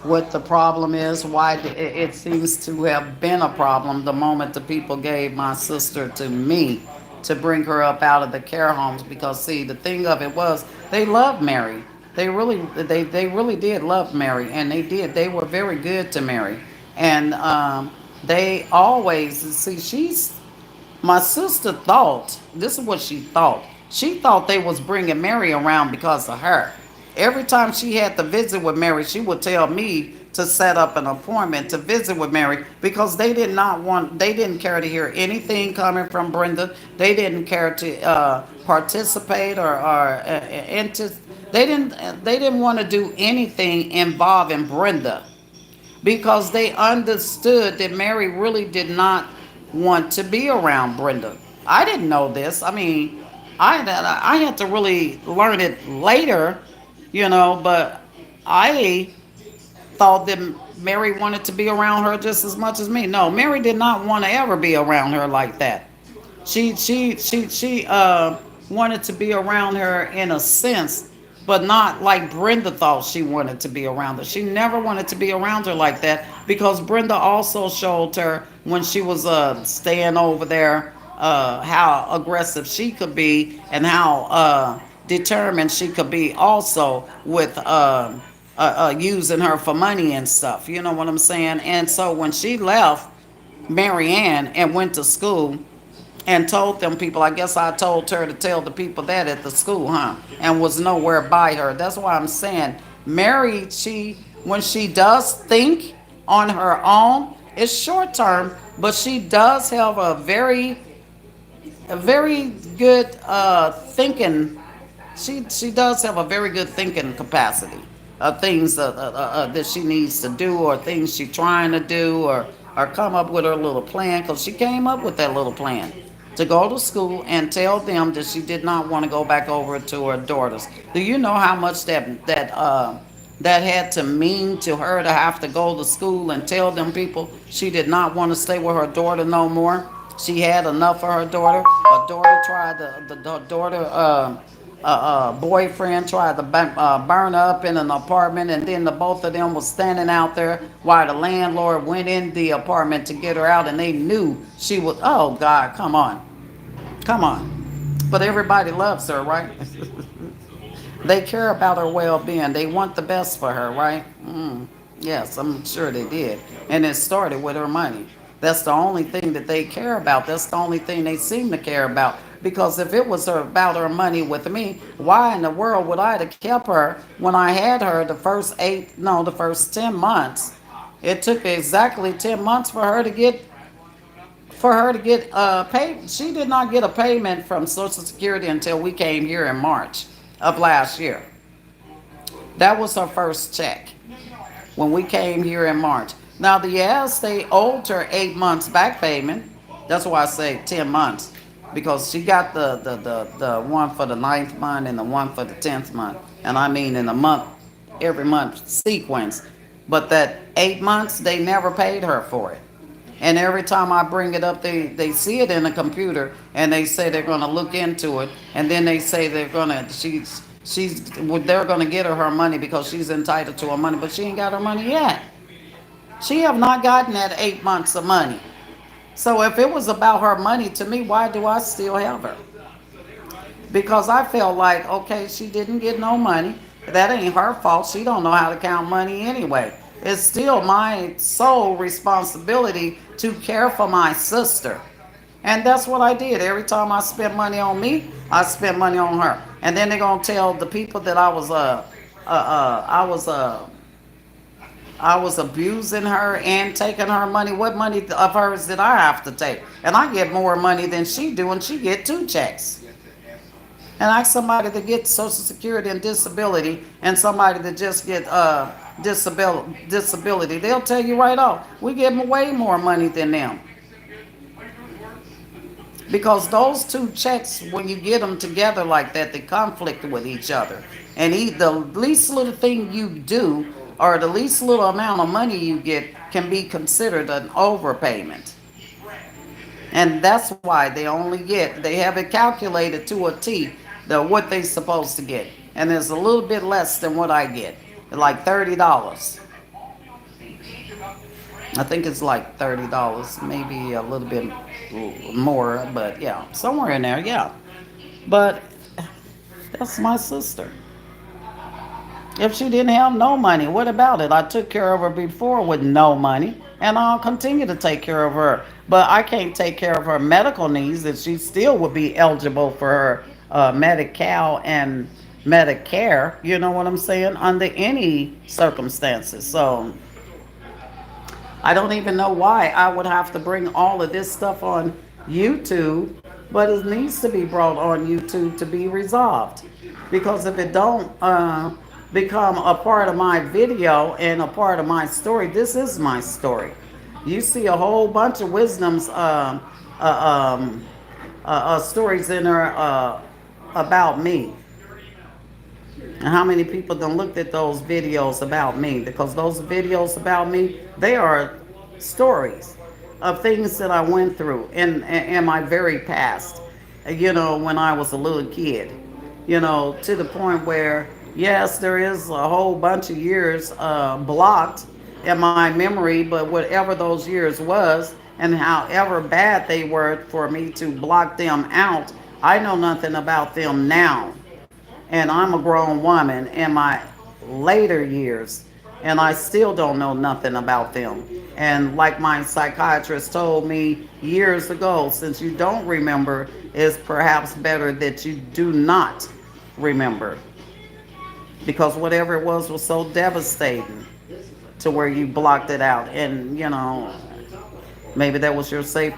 what the problem is, why it seems to have been a problem the moment the people gave my sister to me to bring her up out of the care homes. Because see, the thing of it was, they loved Mary. They really did love Mary, and they were very good to Mary. And they always, see, my sister thought, this is what she thought. She thought they was bringing Mary around because of her. Every time she had to visit with Mary, she would tell me to set up an appointment to visit with Mary, because they didn't care to hear anything coming from Brenda. They didn't care to participate or into. They didn't want to do anything involving Brenda, because they understood that Mary really did not want to be around Brenda. I didn't know this. I mean, I had to really learn it later, but I thought that Mary wanted to be around her just as much as me. No, Mary did not want to ever be around her like that. She wanted to be around her in a sense, but not like Brenda thought she wanted to be around her. She never wanted to be around her like that, because Brenda also showed her when she was staying over there how aggressive she could be, and how determined she could be also with using her for money and stuff. You know what I'm saying? And so when she left Marianne and went to school and told them people, I guess I told her to tell the people that at the school, huh? And was nowhere by her. That's why I'm saying Mary, when she does think on her own, it's short term, but she does have a very good thinking. She does have a very good thinking capacity of things that she needs to do, or things she's trying to do, or come up with her little plan, because she came up with that little plan to go to school and tell them that she did not want to go back over to her daughters. Do you know how much that had to mean to her, to have to go to school and tell them people she did not want to stay with her daughter no more? She had enough of her daughter. Her daughter tried the daughter boyfriend tried to burn her up in an apartment, and then the both of them was standing out there while the landlord went in the apartment to get her out, and they knew she was. Oh God, come on, come on! But everybody loves her, right? They care about her well-being. They want the best for her, right? Yes, I'm sure they did. And it started with her money. That's the only thing that they care about. That's the only thing they seem to care about. Because if it was about her money with me, why in the world would I have kept her when I had her the first the first 10 months? It took exactly 10 months for her to get paid. She did not get a payment from Social Security until we came here in March of last year. That was her first check when we came here in March. Now, the yes, they owed her 8 months back payment. That's why I say 10 months, because she got the one for the ninth month and the one for the 10th month. And I mean in a month, every month sequence. But that 8 months, they never paid her for it. And every time I bring it up, they see it in the computer and they say they're going to look into it. And then they say they're going to get her money because she's entitled to her money, but she ain't got her money yet. She have not gotten that 8 months of money. So if it was about her money, to me, why do I still have her? Because I felt like, okay, she didn't get no money. That ain't her fault. She don't know how to count money anyway. It's still my sole responsibility to care for my sister. And that's what I did. Every time I spent money on me, I spent money on her. And then they're gonna tell the people that I was I was abusing her and taking her money. What money of hers did I have to take? And I get more money than she do, and she get two checks. And ask somebody to get Social Security and disability, and somebody to just get disability. They'll tell you right off, we get way more money than them. Because those two checks, when you get them together like that, they conflict with each other. And the least little thing you do, or the least little amount of money you get, can be considered an overpayment. And that's why they have it calculated to a T, what they supposed to get. And it's a little bit less than what I get, like $30. I think it's like $30, maybe a little bit more, but yeah, somewhere in there, yeah. But that's my sister. If she didn't have no money, what about it? I took care of her before with no money, and I'll continue to take care of her. But I can't take care of her medical needs, and she still would be eligible for her Medi-Cal and Medicare. You know what I'm saying? Under any circumstances. So I don't even know why I would have to bring all of this stuff on YouTube, but it needs to be brought on YouTube to be resolved. Because if it don't become a part of my video and a part of my story, this is my story. You see a whole bunch of wisdoms stories in there about me. And how many people done looked at those videos about me? Because those videos about me, they are stories of things that I went through in my very past. When I was a little kid. To the point where, yes, there is a whole bunch of years blocked in my memory, but whatever those years was, and however bad they were for me to block them out, I know nothing about them now. And I'm a grown woman in my later years, and I still don't know nothing about them. And like my psychiatrist told me years ago, since you don't remember, it's perhaps better that you do not remember, because whatever it was so devastating to where you blocked it out. And maybe that was your safe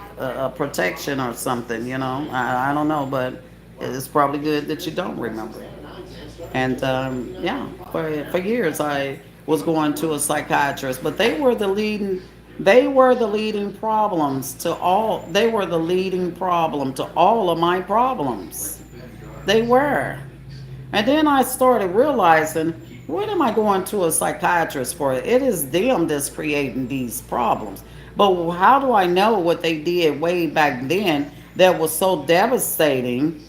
protection or something. I don't know, but it's probably good that you don't remember. And yeah, for years I was going to a psychiatrist, but they were the leading problems to all. They were the leading problem to all of my problems. They were. And then I started realizing, what am I going to a psychiatrist for? It is them that's creating these problems. But how do I know what they did way back then that was so devastating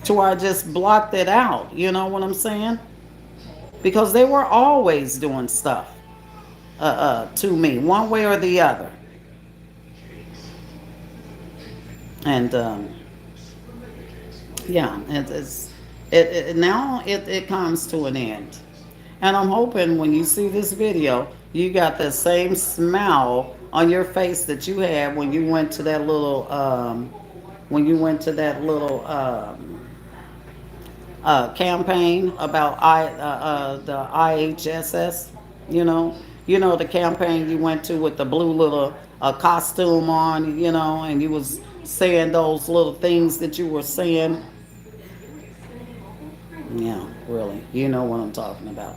to where I just blocked it out? You know what I'm saying? Because they were always doing stuff to me, one way or the other. And yeah, now it comes to an end. And I'm hoping when you see this video, you got that same smile on your face that you had when you went to that little campaign about the IHSS. You know, the campaign you went to with the blue little costume on. And you was saying those little things that you were saying. Yeah, really. You know what I'm talking about.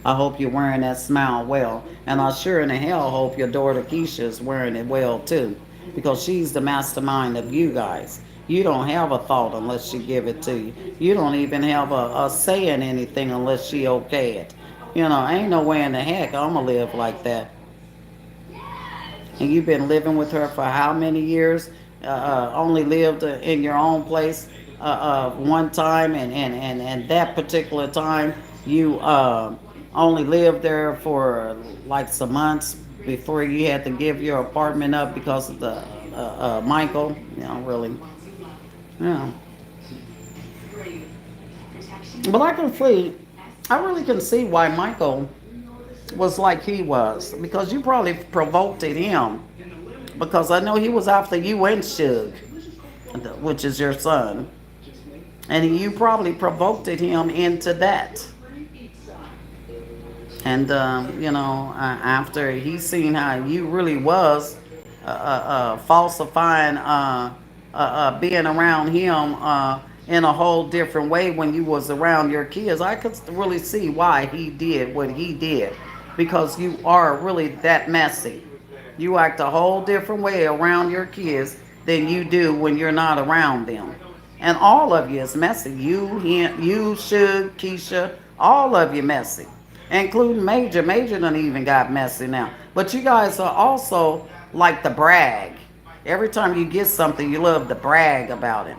I hope you're wearing that smile well. And I sure in the hell hope your daughter Keisha is wearing it well too. Because she's the mastermind of you guys. You don't have a thought unless she give it to you. You don't even have a say in anything unless she okay it. Ain't no way in the heck I'ma live like that. And you've been living with her for how many years? Only lived in your own place one time, and that particular time you only lived there for like some months before you had to give your apartment up because of the Michael. Really, yeah. But I can see, I really can see why Michael was like he was because you probably provoked him because I know he was after you and Suge, which is your son, and you probably provoked him into that. And after he seen how you really was falsifying, being around him in a whole different way when you was around your kids, I could really see why he did what he did because you are really that messy. You act a whole different way around your kids than you do when you're not around them. And all of you is messy. You, him, you, Suge, Keisha, all of you messy. Including Major. Major done even got messy now. But you guys are also like the brag. Every time you get something, you love to brag about it.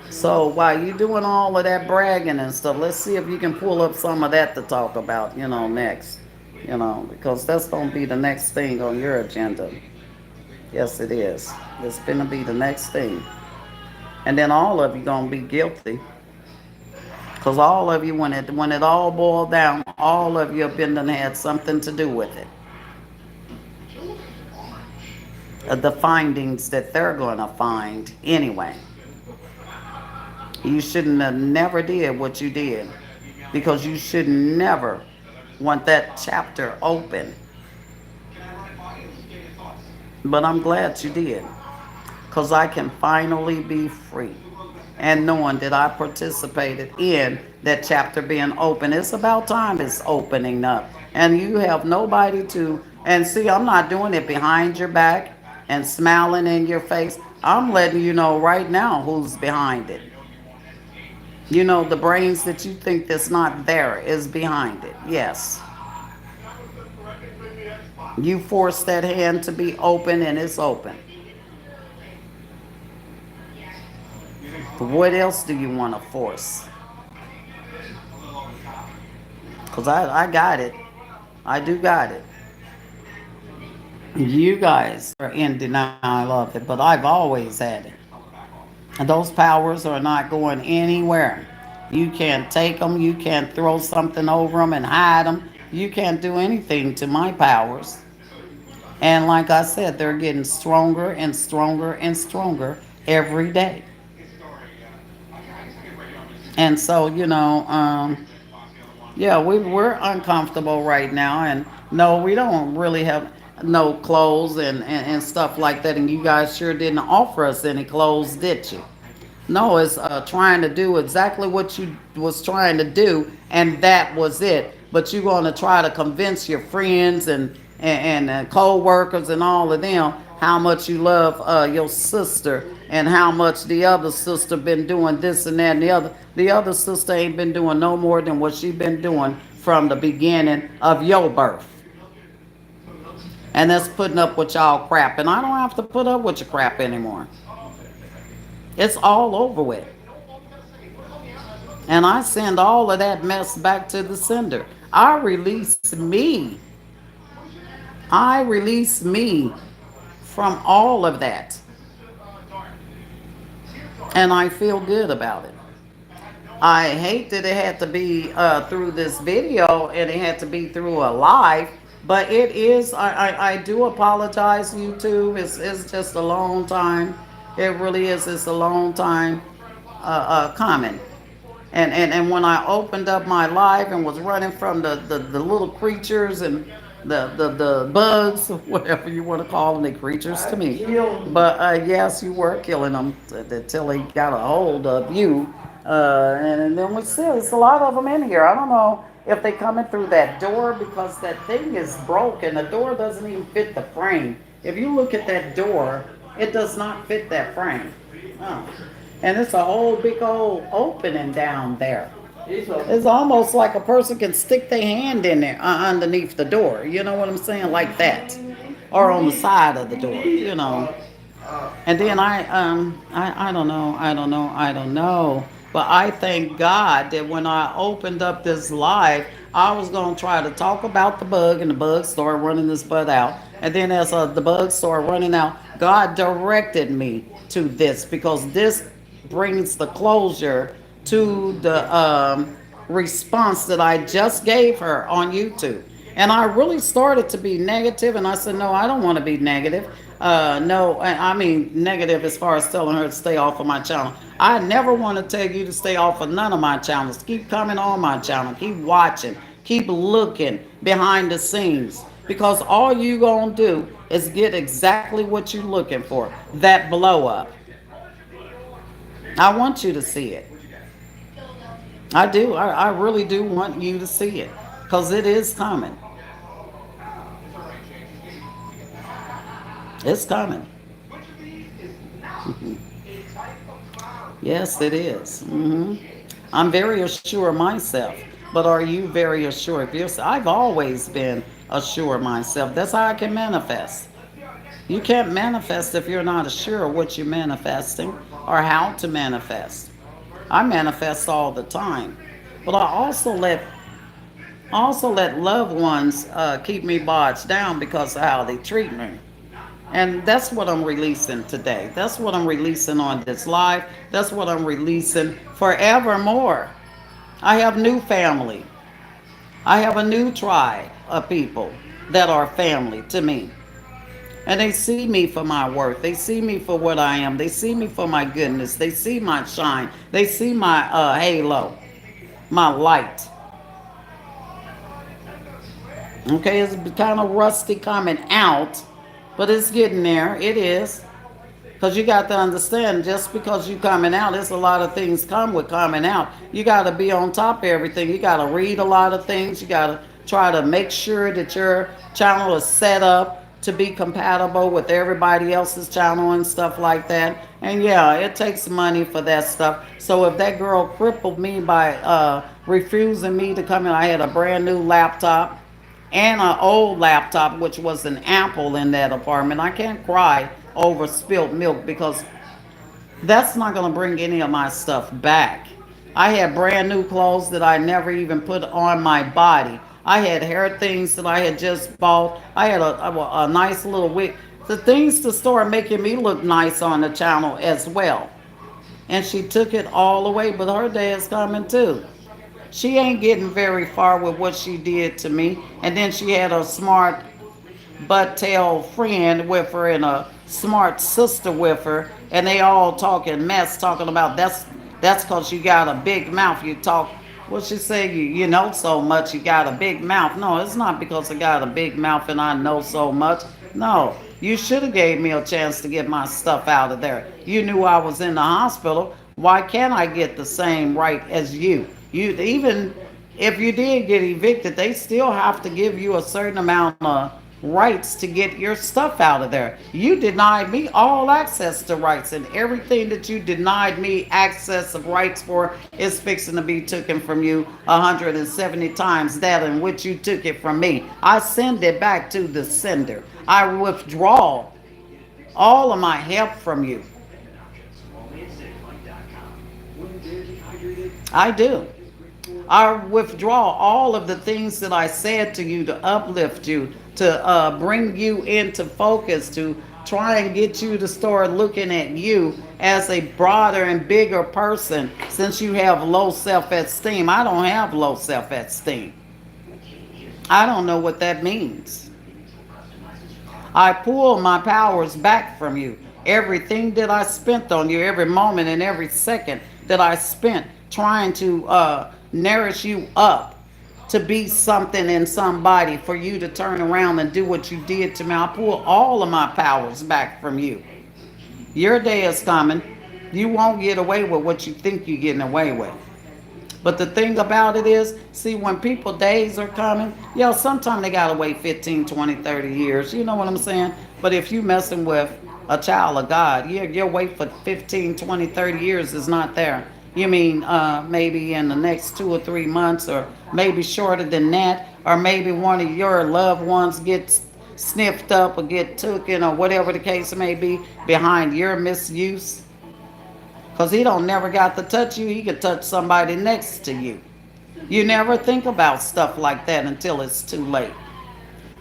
So while you doing all of that bragging and stuff, let's see if you can pull up some of that to talk about, next. Because that's going to be the next thing on your agenda. Yes, it is. It's going to be the next thing. And then all of you going to be guilty. Because all of you, when it all boiled down, all of you have been done had something to do with it. The findings that they're going to find anyway. You shouldn't have never did what you did because you should never want that chapter open. But I'm glad you did because I can finally be free and knowing that I participated in that chapter being open. It's about time it's opening up. And you have nobody to, and see, I'm not doing it behind your back and smiling in your face. I'm letting you know right now who's behind it. The brains that you think that's not there is behind it. Yes. You force that hand to be open and it's open. But what else do you want to force? Because I got it. I do got it. You guys are in denial of it, but I've always had it. And those powers are not going anywhere. You can't take them. You can't throw something over them and hide them. You can't do anything to my powers. And like I said, they're getting stronger and stronger and stronger every day. And so, yeah, we're uncomfortable right now. And no, we don't really have no clothes and stuff like that. And you guys sure didn't offer us any clothes, did you? No, it's trying to do exactly what you was trying to do, and that was it. But you're going to try to convince your friends and co-workers and all of them how much you love your sister and how much the other sister been doing this and that and the other. The other sister ain't been doing no more than what she been doing from the beginning of your birth. And that's putting up with y'all crap. And I don't have to put up with your crap anymore. It's all over with. And I send all of that mess back to the sender. I release me. I release me from all of that. and I feel good about it. I hate that it had to be through this video and it had to be through a live, but it is. I do apologize, YouTube. It's just a long time. It really is. It's a long time coming. And when I opened up my live and was running from the little creatures and the bugs, whatever you want to call them, they creatures I to me. killed him. But yes, you were killing them until they got a hold of you. And then we see there's a lot of them in here. I don't know if they coming through that door because that thing is broken. The door doesn't even fit the frame. If you look at that door, it does not fit that frame. Oh. And it's a whole big old opening down there. It's a It's almost like a person can stick their hand in there underneath the door. You know what I'm saying? Like that. Or on the side of the you door, need you know. uh, And then I don't know, I don't know. But I thank God that when I opened up this live, I was gonna try to talk about the bug, and the bug started running this bud out. And then as the bug started running out, God directed me to this because this brings the closure to the response that I just gave her on YouTube. And I really started to be negative, and I said, no, I don't want to be negative. No, I mean negative as far as telling her to stay off of my channel. I never want to tell you to stay off of none of my channels. Keep coming on my channel. Keep watching. Keep looking behind the scenes. Because all you going to do is get exactly what you're looking for. That blow up. I want you to see it. I do. I really do want you to see it. Because it is coming. It's coming. Yes, it is. I'm very assured of myself. But are you very assured of yourself? I've always been assured of myself. That's how I can manifest. You can't manifest if you're not sure of what you're manifesting or how to manifest. I manifest all the time. But I also let loved ones keep me bogged down because of how they treat me. And that's what I'm releasing today. That's what I'm releasing on this live. That's what I'm releasing forevermore. I have new family. I have a new tribe of people that are family to me. And they see me for my worth. They see me for what I am. They see me for my goodness. They see my shine. They see my halo, my light. Okay, it's kind of rusty coming out, but it's getting there. It is. Because you got to understand, just because you coming out, there's a lot of things come with coming out. You got to be on top of everything. You got to read a lot of things. You got to try to make sure that your channel is set up to be compatible with everybody else's channel and stuff like that. And yeah, it takes money for that stuff. So if that girl crippled me by refusing me to come in, I had a brand new laptop and an old laptop, which was an Apple in that apartment. I can't cry over spilt milk because that's not going to bring any of my stuff back. I had brand new clothes that I never even put on my body. I had hair things that I had just bought. I had a nice little wig. The things to start making me look nice on the channel as well. And she took it all away, but her day is coming too. She ain't getting very far with what she did to me. And then she had a smart butt tail friend with her and a smart sister with her, and they all talking mess, talking about that's because you got a big mouth. You talk. What she say? You know so much. You got a big mouth. No, it's not because I got a big mouth and I know so much. No, you should have gave me a chance to get my stuff out of there. You knew I was in the hospital. Why can't I get the same right as you? You even if you did get evicted, they still have to give you a certain amount of rights to get your stuff out of there. You denied me all access to rights, and everything that you denied me access of rights for is fixing to be taken from you 170 times that in which you took it from me. I send it back to the sender. I withdraw all of my help from you. I do. I withdraw all of the things that I said to you to uplift you, to bring you into focus, try and get you to start looking at you as a broader and bigger person since you have low self esteem. I don't have low self esteem. I don't know what that means. I pull my powers back from you. Everything that I spent on you, every moment and every second that I spent trying to nourish you up to be something and somebody for you to turn around and do what you did to me. I pull all of my powers back from you. Your day is coming. You won't get away with what you think you're getting away with. But the thing about it is, see, when people days are coming, yo, sometimes they gotta wait 15, 20, 30 years. You know what I'm saying? But if you messing with a child of God, your wait for 15, 20, 30 years is not there. You mean maybe in the next 2 or 3 months, or maybe shorter than that, or maybe one of your loved ones gets sniffed up or get taken or whatever the case may be behind your misuse. Because he don't never got to touch you. He could touch somebody next to you. You never think about stuff like that until it's too late.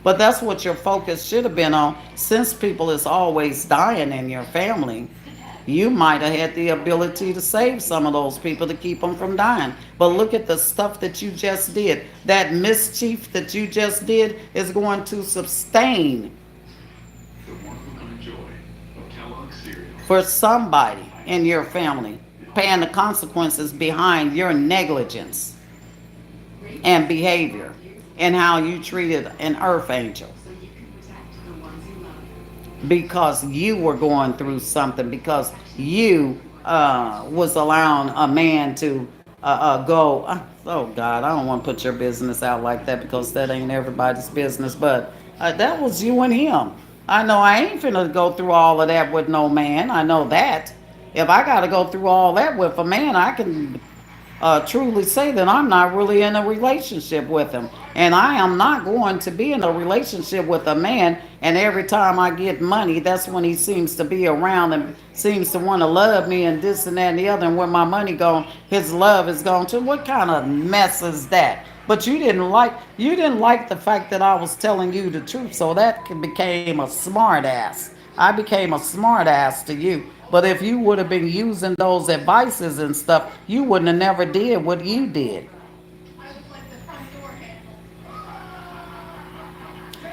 But that's what your focus should have been on. Since people is always dying in your family, you might have had the ability to save some of those people to keep them from dying. But look at the stuff that you just did. That mischief that you just did is going to sustain for somebody in your family, paying the consequences behind your negligence and behavior and how you treated an earth angel because you were going through something, because you was allowing a man to go. Oh God, I don't want to put your business out like that because that ain't everybody's business. But that was you and him. I know I ain't finna go through all of that with no man. I know that. If I got to go through all that with a man, I can truly say that I'm not really in a relationship with him. And I am not going to be in a relationship with a man. And every time I get money, that's when he seems to be around and seems to want to love me and this and that and the other. And when my money gone, his love is gone too. What kind of mess is that? But you didn't like the fact that I was telling you the truth. So that became a smart ass. I became a smart ass to you. But if you would have been using those advices and stuff, you wouldn't have never did what you did.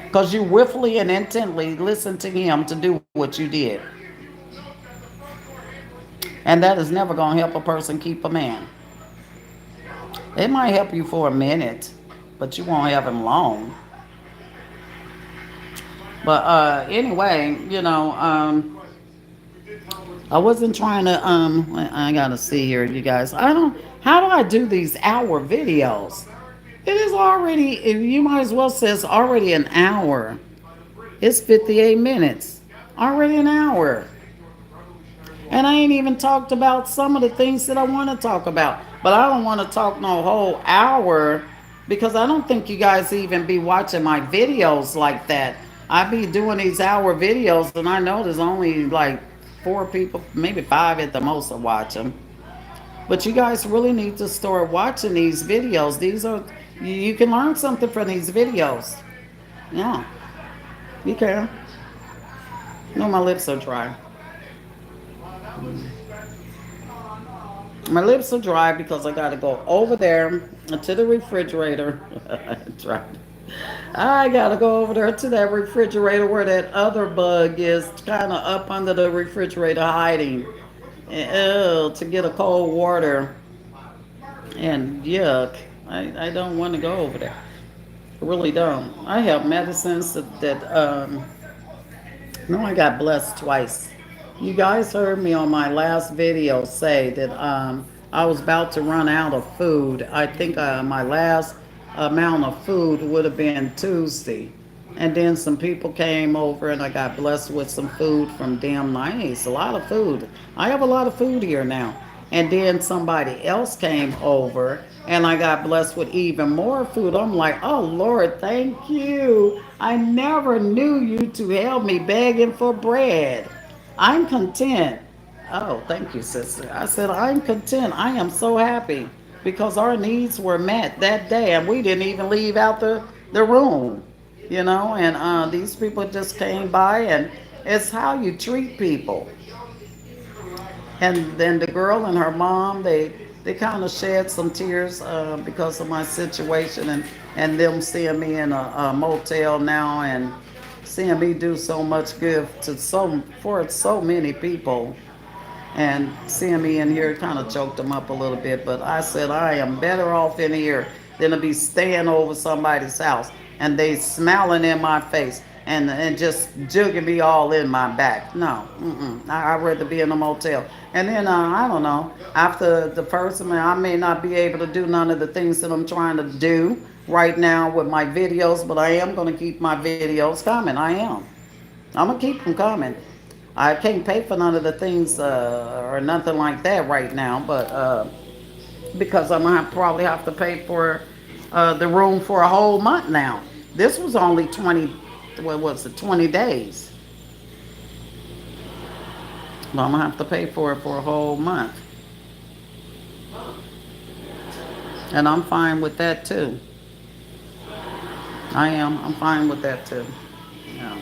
Because you willfully and intently listened to him to do what you did. And that is never going to help a person keep a man. It might help you for a minute, but you won't have him long. But anyway, I wasn't trying to I gotta see here, you guys. I don't how do I do these hour videos? It is already, you might as well say it's already an hour. It's 58 minutes. Already an hour. And I ain't even talked about some of the things that I want to talk about. But I don't want to talk no whole hour because I don't think you guys even be watching my videos like that. I be doing these hour videos and I know there's only like 4 people, maybe 5 at the most that watch them. But you guys really need to start watching these videos. You can learn something from these videos. Yeah, you can. No, my lips are dry. My lips are dry because I got to go over there to the refrigerator. I got to go over there to that refrigerator where that other bug is kind of up under the refrigerator hiding. To get a cold water. And yuck. I don't want to go over there. I really don't. I have medicines that no, I got blessed twice. You guys heard me on my last video say that I was about to run out of food. I think my last amount of food would have been Tuesday. And then some people came over and I got blessed with some food from them. Nice, a lot of food. I have a lot of food here now. And then somebody else came over and I got blessed with even more food. I'm like, oh Lord, thank you. I never knew you to help me begging for bread. I'm content. Oh, thank you, sister. I said, I'm content. I am so happy because our needs were met that day and we didn't even leave out the room. And these people just came by and It's how you treat people. And then the girl and her mom, they kind of shed some tears because of my situation, and them seeing me in a motel now and seeing me do so much good to so many people, and seeing me in here kind of choked them up a little bit. But I said I am better off in here than to be staying over somebody's house and they smiling in my face and just jugging me all in my back. No, I'd rather be in a motel. And then I don't know. After the first one, I may not be able to do none of the things that I'm trying to do right now with my videos, but I am going to keep my videos coming. I am. I'm gonna keep them coming. I can't pay for none of the things or nothing like that right now, but because I'm gonna probably have to pay for the room for a whole month now. This was only 20, what was it, 20 days. But I'm gonna have to pay for it for a whole month, and I'm fine with that too. I am. I'm fine with that too. Yeah.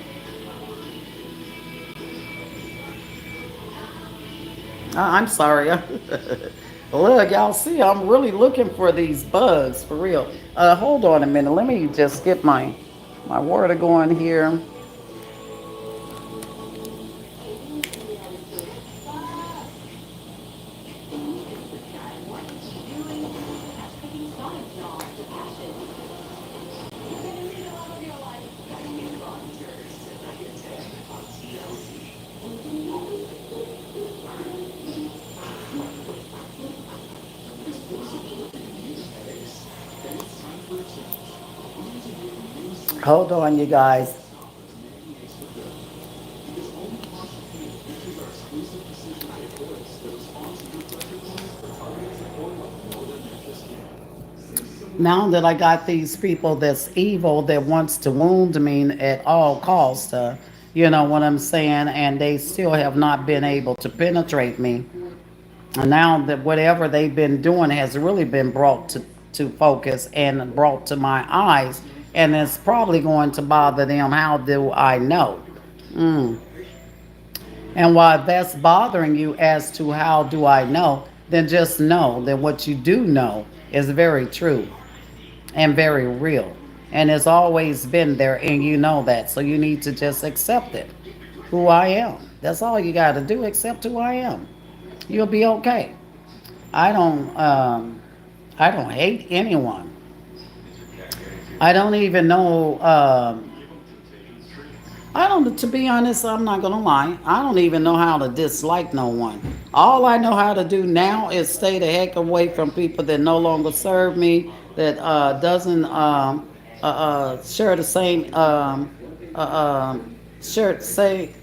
I'm sorry. Look, y'all see, I'm really looking for these bugs for real. Hold on a minute. Let me just get my water going here. Hold on, you guys. Now that I got these people that's evil that wants to wound me at all costs, you know what I'm saying, and they still have not been able to penetrate me. And now that whatever they've been doing has really been brought to focus and brought to my eyes, and it's probably going to bother them. How do I know? Mm. And while that's bothering you as to how do I know, then just know that what you do know is very true and very real. And it's always been there, and you know that. So you need to just accept it, who I am. That's all you got to do, accept who I am. You'll be okay. I don't, I don't hate anyone. I don't even know. I don't. To be honest, I'm not gonna lie. I don't even know how to dislike no one. All I know how to do now is stay the heck away from people that no longer serve me, that doesn't share the same share say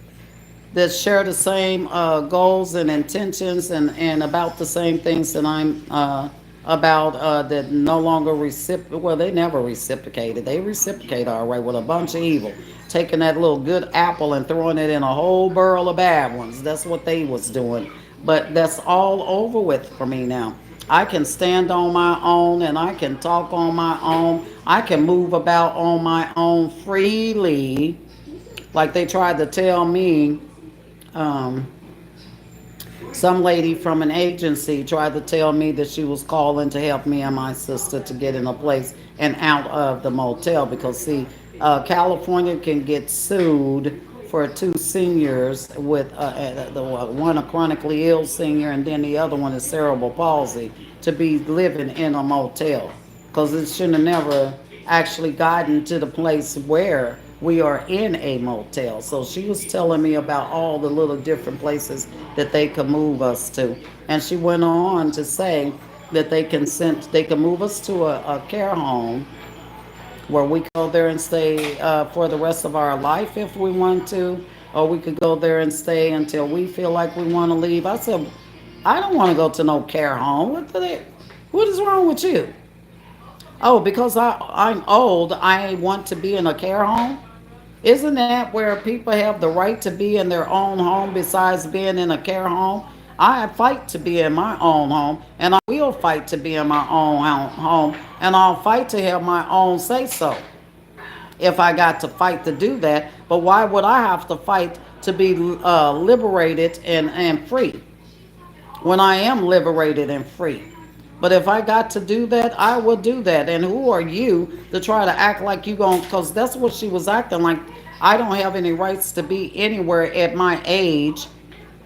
that share the same goals and intentions and about the same things that I'm about that no longer reciprocate. Well, they never reciprocated. They reciprocate all right with a bunch of evil, taking that little good apple and throwing it in a whole barrel of bad ones. That's what they was doing. But that's all over with for me now. I can stand on my own and I can talk on my own. I can move about on my own freely. Like they tried to tell me, um, some lady from an agency tried to tell me that she was calling to help me and my sister to get in a place and out of the motel because, see, California can get sued for two seniors with the one a chronically ill senior and then the other one is cerebral palsy to be living in a motel because it should have never actually gotten to the place where we are in a motel. So she was telling me about all the little different places that they could move us to. And she went on to say that they can move us to a care home where we could go there and stay for the rest of our life if we want to, or we could go there and stay until we feel like we want to leave. I said, I don't want to go to no care home. What is wrong with you? Oh, because I'm old, I want to be in a care home? Isn't that where people have the right to be in their own home besides being in a care home? I fight to be in my own home, and I will fight to be in my own home, and I'll fight to have my own say so if I got to fight to do that. But why would I have to fight to be liberated and free when I am liberated and free. But if I got to do that, I will do that. And who are you to try to act like you going? Because that's what she was acting like. I don't have any rights to be anywhere at my age,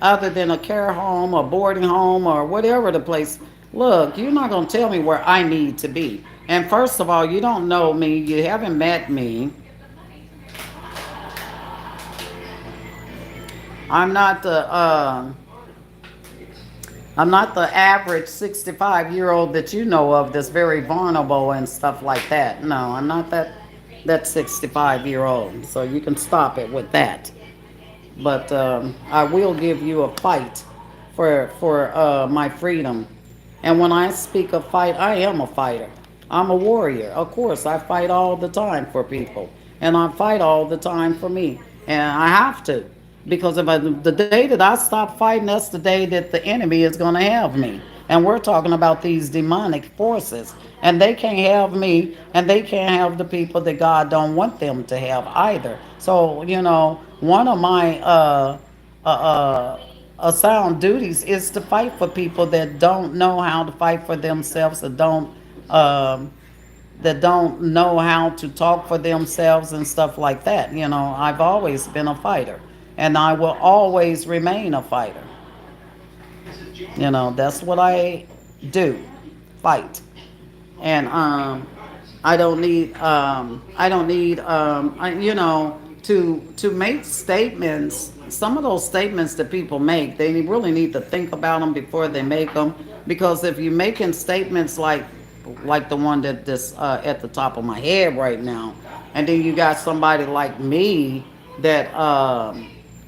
other than a care home, a boarding home, or whatever the place. Look, you're not gonna tell me where I need to be. And first of all, you don't know me. You haven't met me. I'm not the I'm not the average 65-year-old that you know of that's very vulnerable and stuff like that. No, I'm not that 65-year-old. So you can stop it with that. But I will give you a fight for my freedom. And when I speak of fight, I am a fighter. I'm a warrior. Of course, I fight all the time for people, and I fight all the time for me, and I have to, because the day that I stop fighting, that's the day that the enemy is going to have me. And we're talking about these demonic forces, and they can't have me, and they can't have the people that God don't want them to have either. So one of my uh, uh, sound duties is to fight for people that don't know how to fight for themselves, um, that don't know how to talk for themselves and stuff like that. I've always been a fighter, and I will always remain a fighter. That's what I do, fight. And I don't need to make statements. Some of those statements that people make, they really need to think about them before they make them, because if you're making statements like the one that's at the top of my head right now, and then you got somebody like me that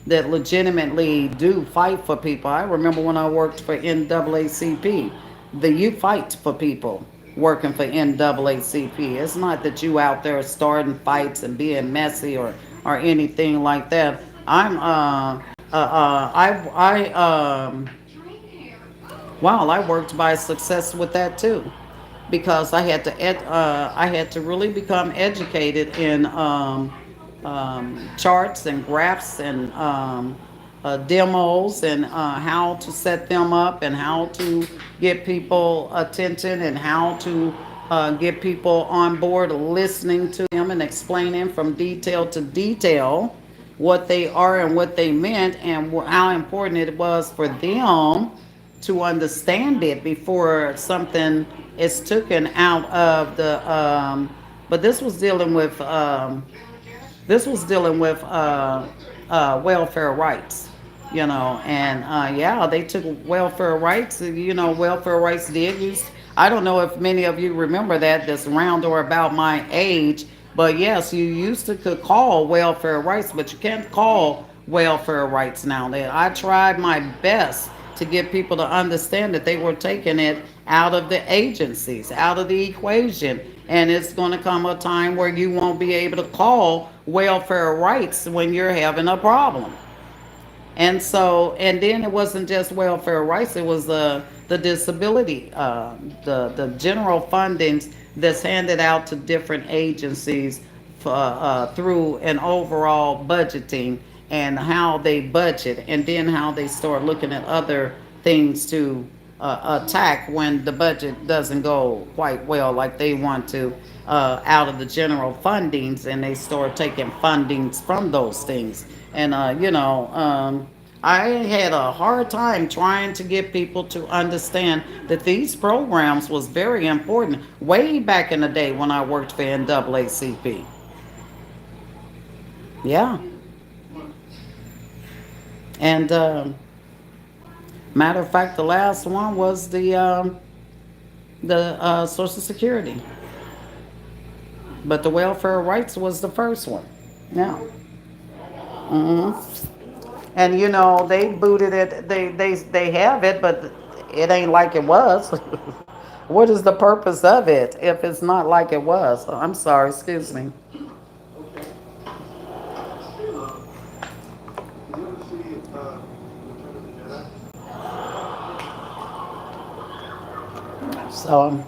that legitimately do fight for people. I remember when I worked for NAACP, that you fight for people working for NAACP. It's not that you out there starting fights and being messy or anything like that. Wow, I worked by success with that too, because I had to really become educated in charts and graphs and demos, and how to set them up, and how to get people attention, and how to get people on board listening to them and explaining from detail to detail what they are and what they meant, and how important it was for them to understand it before something is taken out of the but this was dealing with welfare rights, and yeah, they took welfare rights. Welfare rights did use. I don't know if many of you remember that, that's around or about my age, but yes, you used to could call welfare rights, but you can't call welfare rights now. That I tried my best to get people to understand that they were taking it out of the agencies, out of the equation. And it's going to come a time where you won't be able to call welfare rights when you're having a problem. And so, and then it wasn't just welfare rights; it was the disability, the general fundings that's handed out to different agencies through an overall budgeting, and how they budget, and then how they start looking at other things to attack when the budget doesn't go quite well like they want to, out of the general fundings, and they start taking fundings from those things. And I had a hard time trying to get people to understand that these programs was very important way back in the day when I worked for NAACP. Yeah. And matter of fact, the last one was the Social Security, but the welfare rights was the first one. Yeah. And they booted it. They have it, but it ain't like it was. What is the purpose of it if it's not like it was? I'm sorry. Excuse me. So,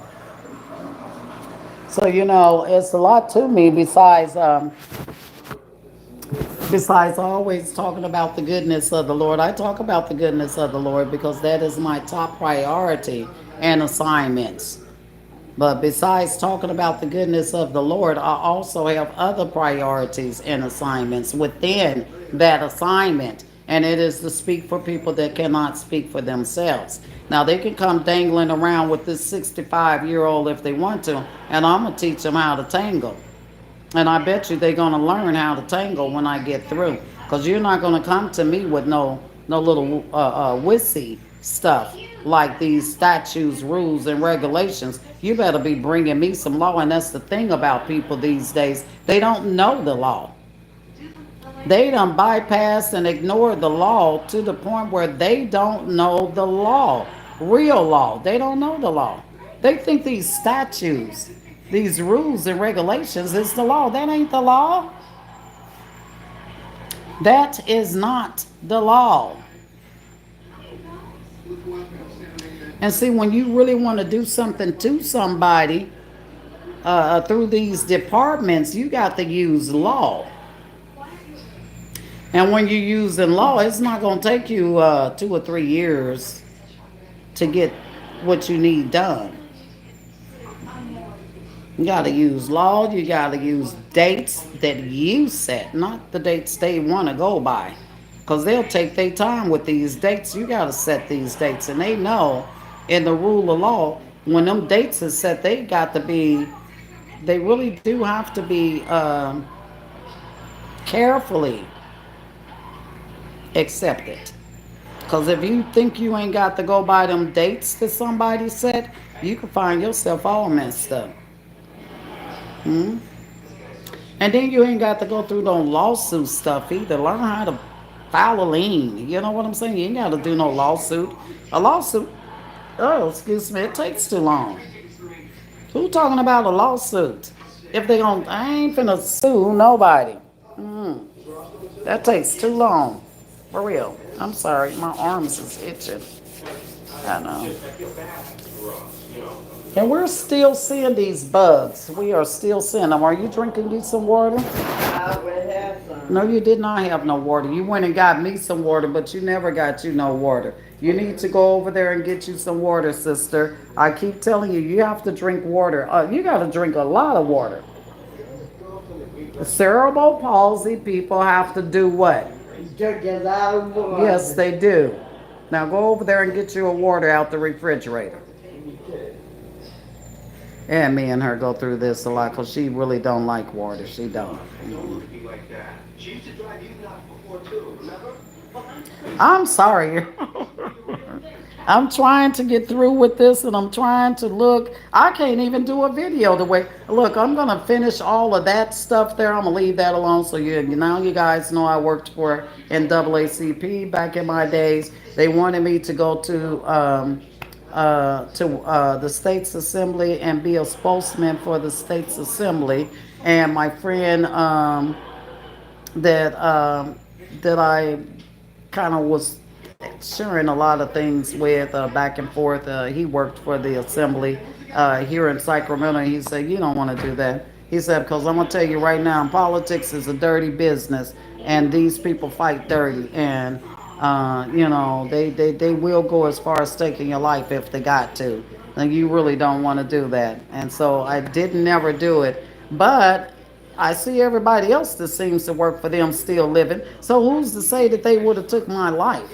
it's a lot to me besides Besides always talking about the goodness of the Lord, I talk about the goodness of the Lord because that is my top priority and assignments. But besides talking about the goodness of the Lord, I also have other priorities and assignments within that assignment. And it is to speak for people that cannot speak for themselves. Now, they can come dangling around with this 65-year-old if they want to, and I'm going to teach them how to tangle. And I bet you they're gonna learn how to tangle when I get through. Cause you're not gonna come to me with no little wissy stuff like these statutes, rules, and regulations. You better be bringing me some law. And that's the thing about people these days. They don't know the law. They done bypass and ignore the law to the point where they don't know the law. Real law. They don't know the law. They think these statutes, these rules and regulations is the law. That ain't the law. That is not the law. And see, when you really want to do something to somebody through these departments, you got to use law. And when you're using law, it's not going to take you 2 or 3 years to get what you need done. You got to use law. You got to use dates that you set, not the dates they want to go by. Because they'll take their time with these dates. You got to set these dates. And they know in the rule of law, when them dates are set, they got to be, they really do have to be carefully accepted. Because if you think you ain't got to go by them dates that somebody set, you can find yourself all messed up. And then you ain't got to go through no lawsuit stuff either. Learn how to file a lien. You know what I'm saying? You ain't got to do no lawsuit. A lawsuit, oh, excuse me, it takes too long. Who talking about a lawsuit? If they gon' I ain't finna sue nobody. That takes too long. For real. I'm sorry, my arms is itching. I know. And we're still seeing these bugs. We are still seeing them. Are you drinking you some water? I would have No, some. you did not have no water. You went and got me some water, but you never got you no water. You need to go over there and get you some water, sister. I keep telling you, you have to drink water. You got to drink a lot of water. Cerebral palsy people have to do what? Drink a lot of Yes, water. they do. Now go over there and get you a water out the refrigerator. And me and her go through this a lot because she really don't like water. She don't. I'm sorry. I'm trying to get through with this and I'm trying to look. I can't even do a video the way. Look, I'm going to finish all of that stuff there. I'm going to leave that alone. So now you guys know I worked for NAACP back in my days. They wanted me to go to the States Assembly and be a spokesman for the States Assembly. And my friend that that I kind of was sharing a lot of things with back and forth. He worked for the assembly here in Sacramento. And he said, "You don't want to do that." He said, "Because I'm gonna tell you right now, politics is a dirty business, and these people fight dirty, and they will go as far as taking your life if they got to. And you really don't want to do that." And so I did never do it, but I see everybody else that seems to work for them still living. So who's to say that they would have took my life?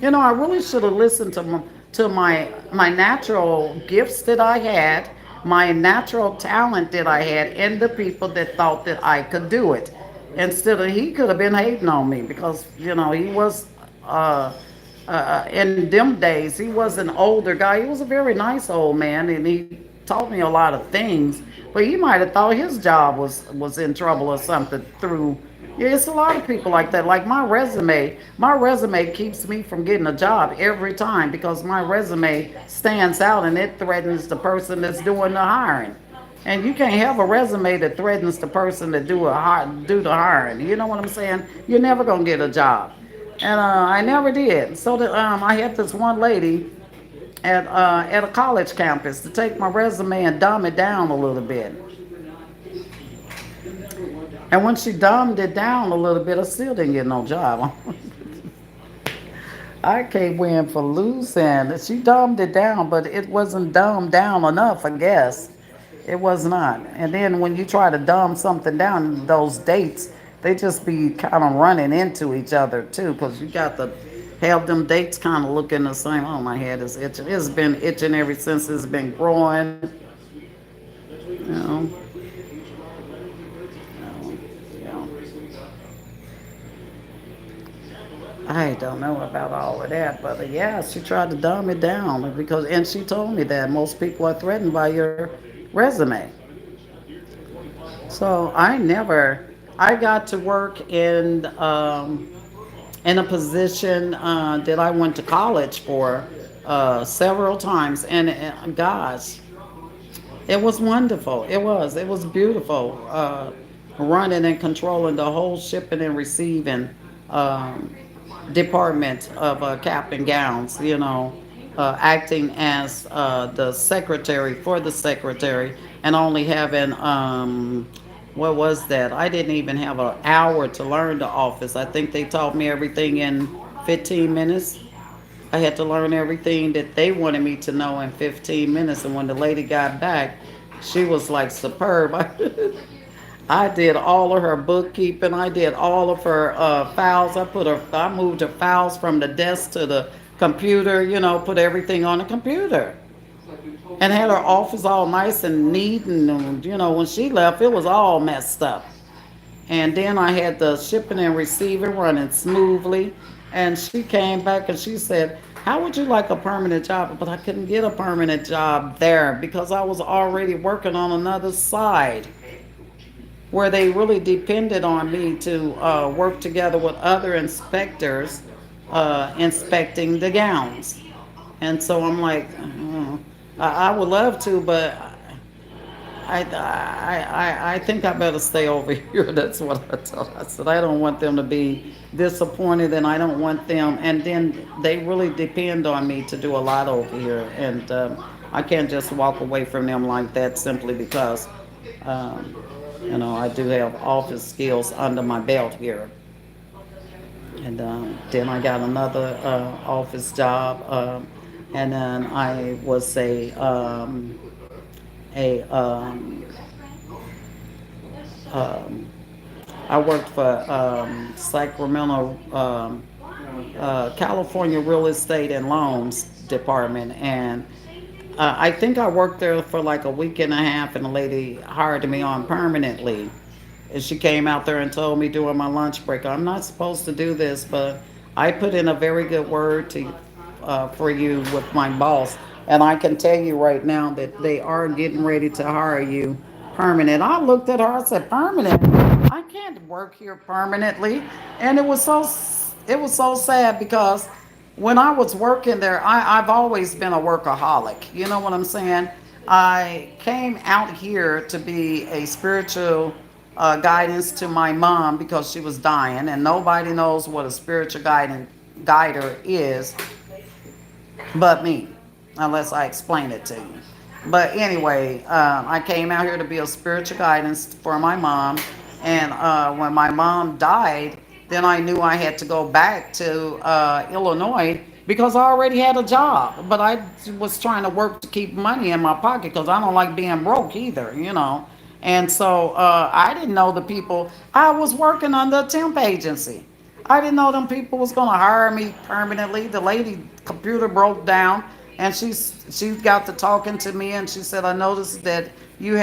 I really should have listened to my natural gifts that I had, my natural talent that I had, and the people that thought that I could do it. Instead of he could have been hating on me because he was uh, in them days he was an older guy. He was a very nice old man, and he taught me a lot of things. But he might have thought his job was in trouble or something through. Yeah, it's a lot of people like that. Like my resume keeps me from getting a job every time because my resume stands out and it threatens the person that's doing the hiring. And you can't have a resume that threatens the person that do the hiring. You know what I'm saying? You're never gonna get a job. And I never did. So I had this one lady at a college campus to take my resume and dumb it down a little bit. And when she dumbed it down a little bit, I still didn't get no job. I can't win for losing. She dumbed it down, but it wasn't dumbed down enough, I guess. It was not. And then when you try to dumb something down, those dates, they just be kind of running into each other too, because you got to have them dates kind of looking the same. Oh, my head is itching. It's been itching ever since it's been growing. You know, you know. I don't know about all of that, but yeah, she tried to dumb it down because, and she told me that most people are threatened by your resume. So I got to work in a position that I went to college for several times, and gosh, it was wonderful. It was beautiful. Running and controlling the whole shipping and receiving um, department of cap and gowns, acting as the secretary for the secretary and only having, what was that? I didn't even have an hour to learn the office. I think they taught me everything in 15 minutes. I had to learn everything that they wanted me to know in 15 minutes. And when the lady got back, she was like superb. I did all of her bookkeeping. I did all of her files. I moved her files from the desk to the computer. Put everything on the computer, and had her office all nice and neat. And when she left, it was all messed up. And then I had the shipping and receiving running smoothly. And she came back and she said, "How would you like a permanent job?" But I couldn't get a permanent job there because I was already working on another side where they really depended on me to work together with other inspectors inspecting the gowns. And so I'm like, I would love to, but I think I better stay over here. That's what I told her. I said, I don't want them to be disappointed, and I don't want them. And then they really depend on me to do a lot over here. And I can't just walk away from them like that simply because, um, I do have office skills under my belt here. And then I got another office job. And then I was a um, I worked for Sacramento, California Real Estate and Loans Department, and I think I worked there for like a week and a half, and the lady hired me on permanently. And she came out there and told me during my lunch break, "I'm not supposed to do this, but I put in a very good word for you with my boss, and I can tell you right now that they are getting ready to hire you permanent." I looked at her, I said, "Permanent? I can't work here permanently." And it was so sad because when I was working there, I've always been a workaholic. You know what I'm saying? I came out here to be a spiritual guidance to my mom because she was dying, and nobody knows what a spiritual guider is but me, unless I explain it to you. But anyway, I came out here to be a spiritual guidance for my mom. And when my mom died, then I knew I had to go back to Illinois because I already had a job. But I was trying to work to keep money in my pocket because I don't like being broke either. And so I didn't know the people. I was working under a temp agency. I didn't know them people was gonna hire me permanently. The lady computer broke down, and she got to talking to me, and she said, "I noticed that you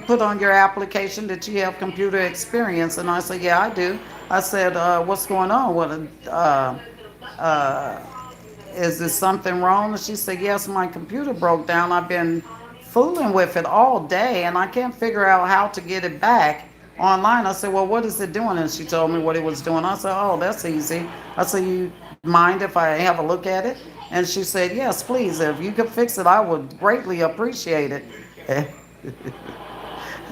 put on your application that you have computer experience." And I said, "Yeah, I do." I said, "What's going on? Uh, is there something wrong?" And she said, "Yes, my computer broke down. I've been fooling with it all day, and I can't figure out how to get it back online." I said, "Well, what is it doing?" And she told me what it was doing. I said, "Oh, that's easy." I said, "You mind if I have a look at it?" And she said, "Yes, please. If you could fix it, I would greatly appreciate it."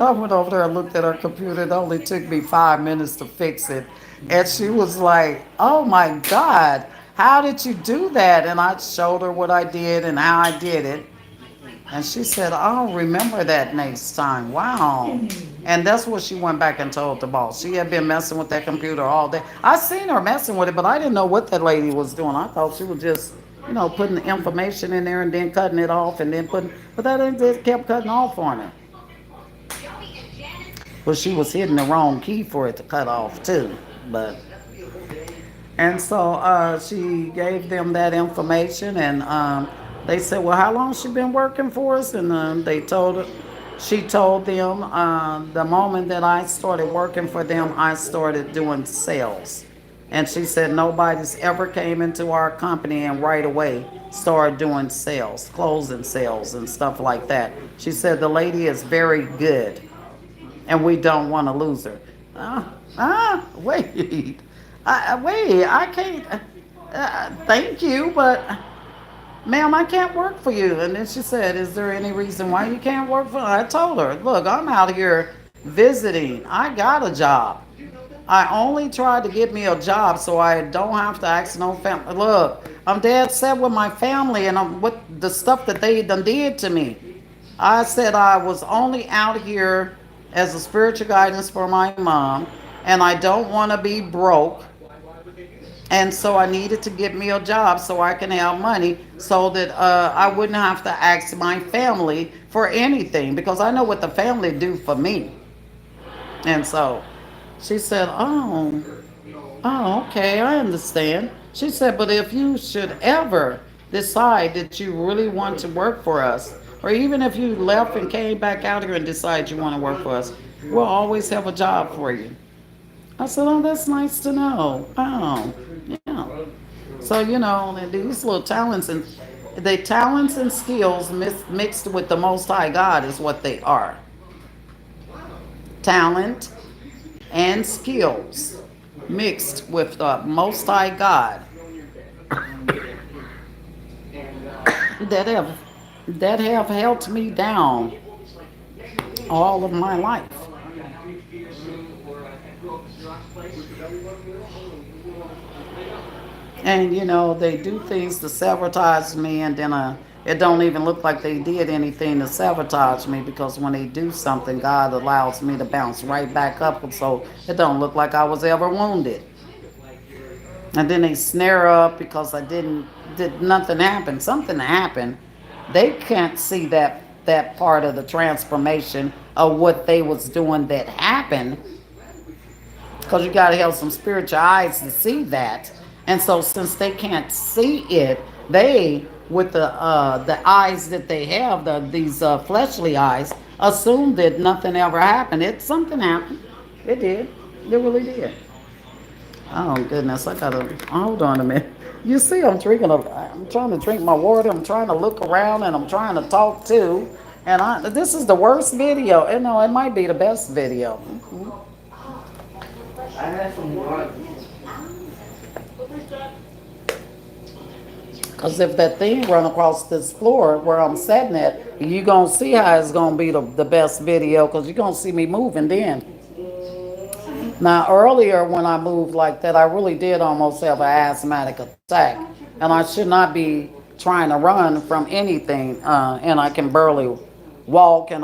I went over there and looked at her computer. It only took me 5 minutes to fix it. And she was like, "Oh my God, how did you do that?" And I showed her what I did and how I did it. And she said, I'll remember that next time. Wow. And that's what she went back and told the boss. She had been messing with that computer all day. I seen her messing with it, but I didn't know what that lady was doing. I thought she was just, putting the information in there and then cutting it off and then putting, but that ain't just kept cutting off on her. But she was hitting the wrong key for it to cut off too. But and so she gave them that information, and they said, "Well, how long she been working for us?" And she told them the moment that I started working for them, I started doing sales. And she said nobody's ever came into our company and right away started doing sales, closing sales and stuff like that. She said the lady is very good and we don't want to lose her. Wait. Wait, I can't. Thank you, but ma'am, I can't work for you. And then she said, is there any reason why you can't work for me? I told her, look, I'm out here visiting. I got a job. I only tried to get me a job so I don't have to ask no family. Look, I'm dead set with my family and I'm with the stuff that they done did to me. I said I was only out here as a spiritual guidance for my mom, and I don't want to be broke. And so I needed to get me a job so I can have money so that I wouldn't have to ask my family for anything because I know what the family do for me. And so she said, oh, okay, I understand. She said, but if you should ever decide that you really want to work for us, or even if you left and came back out here and decide you want to work for us, we'll always have a job for you. I said, oh, that's nice to know. Oh, yeah. So, these little talents and skills mixed with the Most High God is what they are. Talent and skills mixed with the Most High God that have helped me down all of my life. And they do things to sabotage me, and then it don't even look like they did anything to sabotage me because when they do something, God allows me to bounce right back up, so it don't look like I was ever wounded. And then they snare up because I did nothing happen. Something happened. They can't see that part of the transformation of what they was doing that happened because you got to have some spiritual eyes to see that. And so since they can't see it, they with the eyes that they have, these fleshly eyes, assume that nothing ever happened. Something happened. It did. It really did. Oh goodness, I gotta hold on a minute. You see, I'm trying to drink my water. I'm trying to look around, and I'm trying to talk too. And this is the worst video. And no, it might be the best video. I had some water. Cause if that thing run across this floor where I'm sitting at, you gonna see how it's gonna be the best video. Cause you're gonna see me moving then. Now, earlier when I moved like that, I really did almost have an asthmatic attack. And I should not be trying to run from anything. And I can barely walk and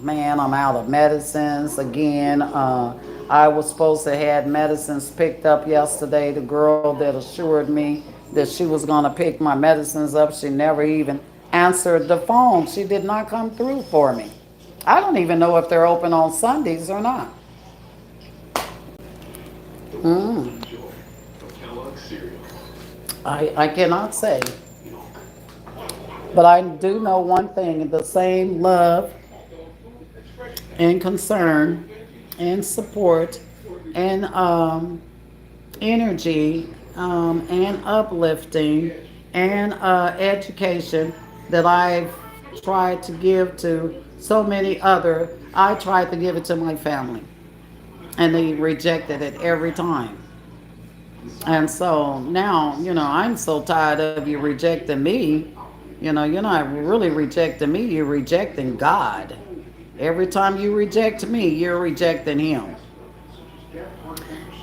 man, I'm out of medicines again. I was supposed to have medicines picked up yesterday. The girl that assured me that she was going to pick my medicines up, she never even answered the phone. She did not come through for me. I don't even know if they're open on Sundays or not. Mm. I cannot say. But I do know one thing, the same love and concern and support and energy and uplifting and education that I've tried to give to so many other, I tried to give it to my family. And they rejected it every time. And so now, I'm so tired of you rejecting me. You're not really rejecting me, you're rejecting God. Every time you reject me, you're rejecting Him.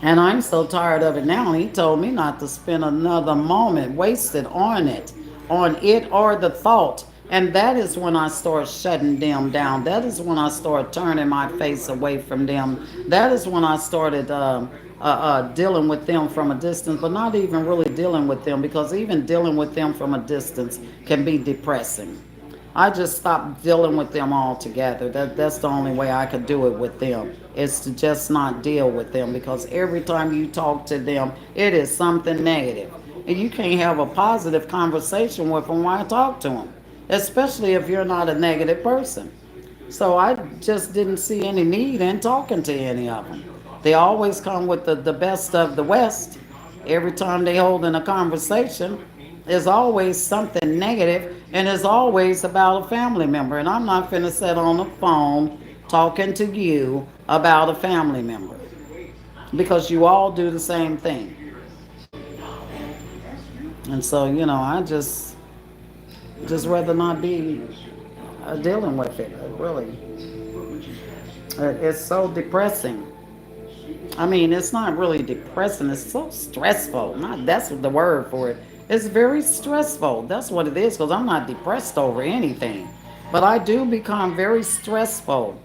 And I'm so tired of it now. He told me not to spend another moment wasted on it or the thought And that is when I start shutting them down. That is when I start turning my face away from them. That is when I started dealing with them from a distance, but not even really dealing with them, because even dealing with them from a distance can be depressing. I just stopped dealing with them altogether. That's the only way I could do it with them, is to just not deal with them, because every time you talk to them, it is something negative. And you can't have a positive conversation with them while I talk to them, especially if you're not a negative person. So I just didn't see any need in talking to any of them. They always come with the best of the West. Every time they hold in a conversation, there's always something negative, and it's always about a family member. And I'm not finna sit on the phone talking to you about a family member, because you all do the same thing. And so, I just rather not be dealing with it. Really, it's so depressing. I mean, it's not really depressing. It's so stressful. Not that's the word for it. It's very stressful. That's what it is. Because I'm not depressed over anything, but I do become very stressful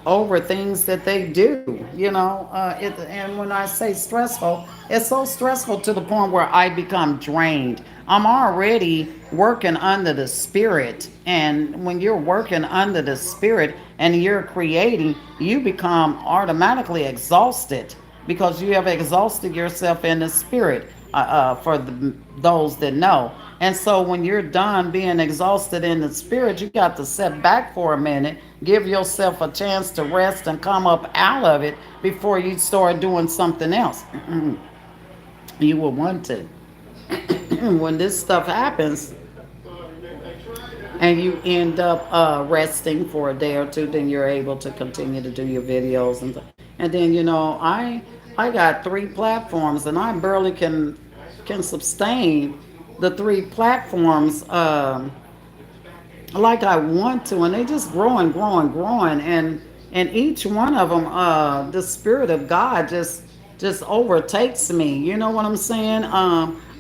over things that they do. And when I say stressful, it's so stressful to the point where I become drained. I'm already working under the spirit, and when you're working under the spirit and you're creating, you become automatically exhausted, because you have exhausted yourself in the spirit, those that know. And so when you're done being exhausted in the spirit, you got to sit back for a minute, give yourself a chance to rest and come up out of it before you start doing something else. You will want to. When this stuff happens and you end up resting for a day or two, then you're able to continue to do your videos. And then, I got three platforms, and I barely can sustain the three platforms like I want to, and they just growing, growing, growing, and each one of them, the spirit of God just overtakes me. You know what I'm saying?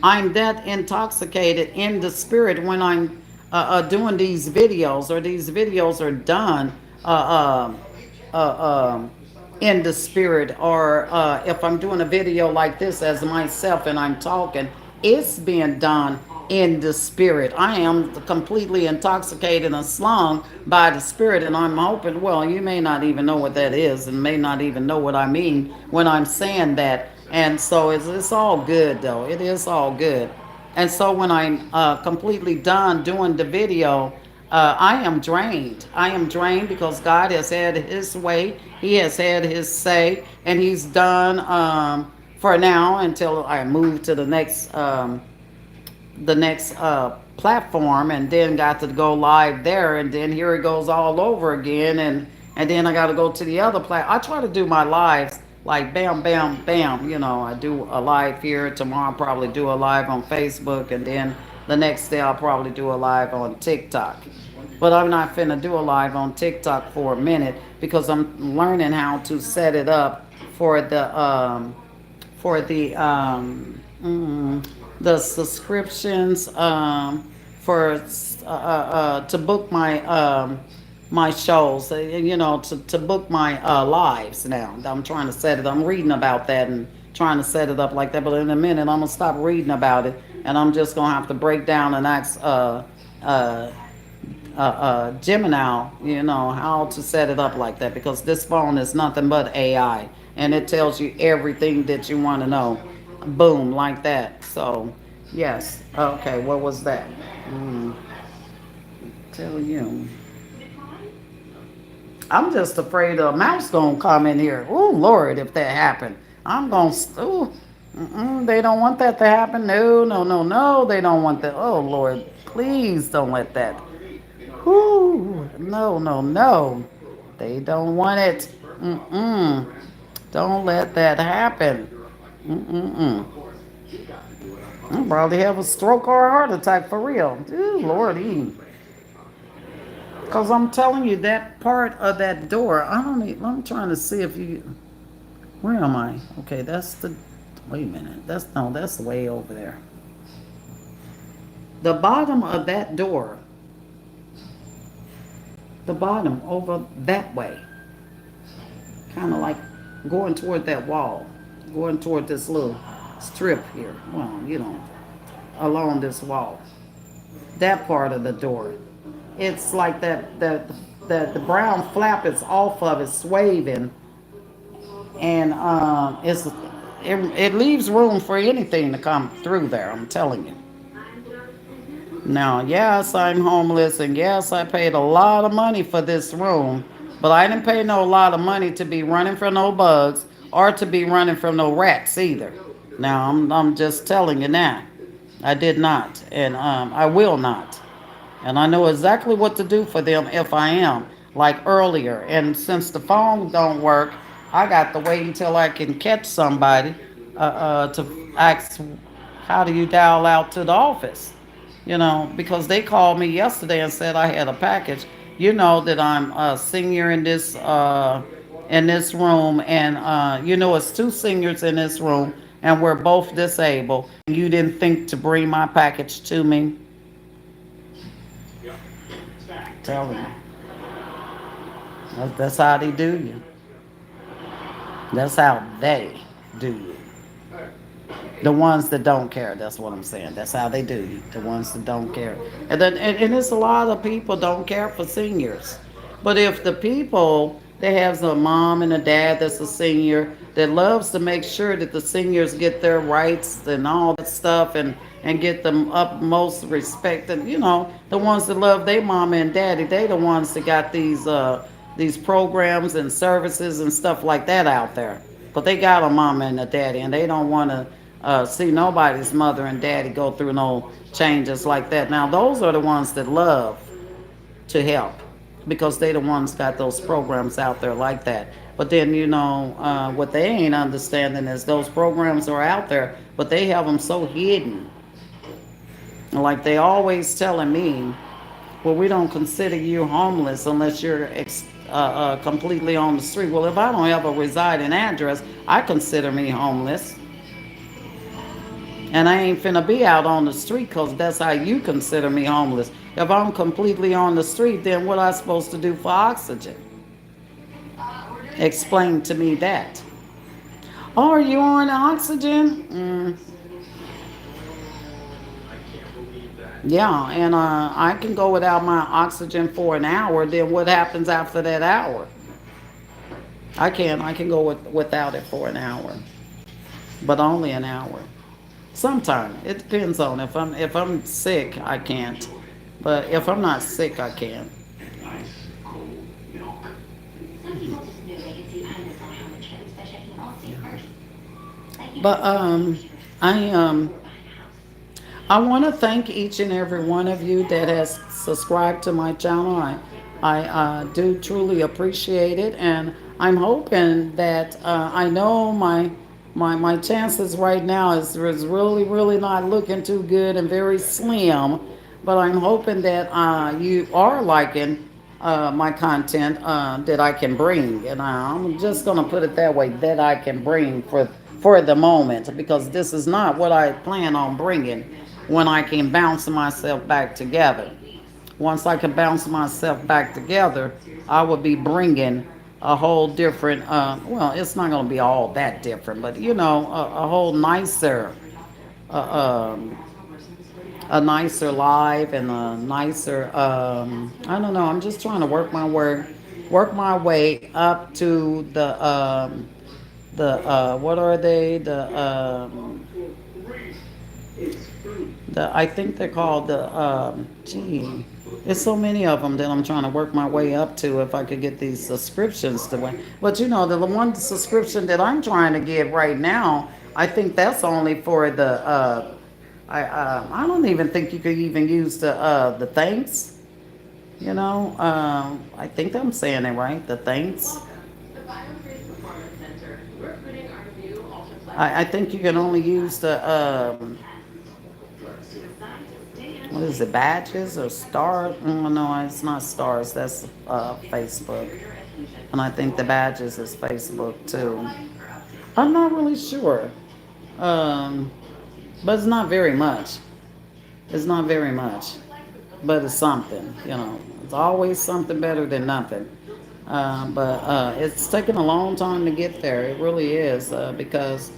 I'm that intoxicated in the spirit when I'm doing these videos, or these videos are done. In the spirit, or if I'm doing a video like this as myself and I'm talking, it's being done in the spirit. I am completely intoxicated and slung by the spirit, and I'm hoping, well, you may not even know what that is and may not even know what I mean when I'm saying that. And so it's all good, though. It is all good. And so when I'm completely done doing the video, I am drained. I am drained because God has had his way. He has had his say, and he's done for now until I move to the next platform, and then got to go live there, and then here it goes all over again, and then I got to go to the other I try to do my lives like bam, bam, bam. I do a live here tomorrow. I'll probably do a live on Facebook, and then the next day I'll probably do a live on TikTok. But I'm not finna do a live on TikTok for a minute, because I'm learning how to set it up for the subscriptions, for to book my shows, to book my lives. Now I'm trying to set it. I'm reading about that and trying to set it up like that. But in a minute, I'm gonna stop reading about it, and I'm just gonna have to break down and ask uh, Gemini, how to set it up like that, because this phone is nothing but AI, and it tells you everything that you want to know. Boom, like that. So, yes. Okay, what was that? Mm, tell you. I'm just afraid a mouse gonna come in here. Oh Lord, if that happened, I'm gonna. Ooh, they don't want that to happen. No, no, no, no. They don't want that. Oh Lord, please don't let that. Whoo, no, no, no. They don't want it. Mm-mm. Don't let that happen. Mm-mm. I'll probably have a stroke or a heart attack for real. Ooh, Lordy. Because I'm telling you, that part of that door, I don't need, I'm trying to see if you, where am I? Okay, that's the, wait a minute. That's way over there. The bottom of that door the bottom over that way, kind of like going toward that wall, going toward this little strip here. Well, along this wall, that part of the door. It's like the brown flap is off of it, swaying, and it leaves room for anything to come through there. I'm telling you. Now, yes, I'm homeless, and yes, I paid a lot of money for this room, but I didn't pay no lot of money to be running from no bugs or to be running from no rats either. Now, I'm just telling you now, I did not, and I will not. And I know exactly what to do for them if I am, like earlier. And since the phone don't work, I got to wait until I can catch somebody to ask, how do you dial out to the office? Because they called me yesterday and said I had a package. You know that I'm a senior in this room, and it's two seniors in this room, and we're both disabled. And you didn't think to bring my package to me? Tell me. That's how they do you. That's how they do you. The ones that don't care, that's what I'm saying. That's how they do you. The ones that don't care. And it's a lot of people don't care for seniors. But if the people that has a mom and a dad that's a senior that loves to make sure that the seniors get their rights and all that stuff, and get them utmost respect, and the ones that love their mama and daddy, they the ones that got these programs and services and stuff like that out there. But they got a mama and a daddy, and they don't want to see nobody's mother and daddy go through no changes like that. Now, those are the ones that love to help, because they the ones got those programs out there like that. But then, what they ain't understanding is those programs are out there, but they have them so hidden. Like they always telling me, well, we don't consider you homeless unless you're completely on the street. Well, if I don't have a residing address, I consider me homeless. And I ain't finna be out on the street, because that's how you consider me homeless. If I'm completely on the street, then what I supposed to do for oxygen? Explain to me that. Oh, are you on oxygen? Yeah, and I can go without my oxygen for an hour. Then what happens after that hour? I can go without it for an hour, but only an hour. Sometime it depends on if I'm sick, I can't. But if I'm not sick, I can. But I want to thank each and every one of you that has subscribed to my channel. I do truly appreciate it, and I'm hoping that I know my chances right now is really really not looking too good and very slim, but I'm hoping that you are liking my content that I can bring, and I'm just gonna put it that way, that I can bring for the moment, because this is not what I plan on bringing when I can bounce myself back together. Once I can bounce myself back together, I will be bringing a whole different, well, it's not going to be all that different, but a whole nicer, uh, um, a nicer live, and a nicer, I don't know, I'm just trying to work my way up to what are they, I think they're called there's so many of them that I'm trying to work my way up to, if I could get these subscriptions to win. But the one subscription that I'm trying to get right now, I think that's only for I don't even think you could even use the thanks. I think I'm saying it right. The thanks. I think you can only use the what is it, badges or stars? No, it's not stars. That's Facebook, and I think the badges is Facebook too. I'm not really sure, um, but it's not very much. It's not very much, but it's something. It's always something better than nothing. But it's taken a long time to get there. It really is because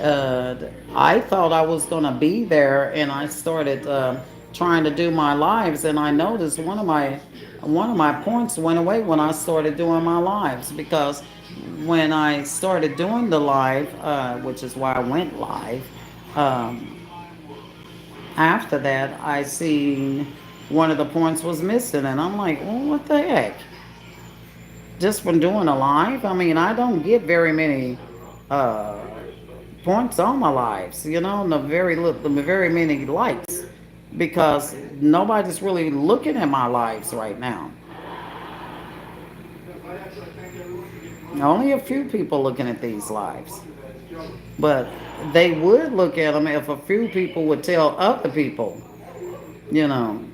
uh, I thought I was going to be there, and I started trying to do my lives, and I noticed one of my points went away when I started doing my lives because when I started doing the live, which is why I went live. Um, After that, I seen one of the points was missing, and I'm like, well, what the heck? Just from doing a live? I mean, I don't get very many uh, points on my lives, the very many likes, because nobody's really looking at my lives right now. Only a few people looking at these lives, but they would look at them if a few people would tell other people, you know,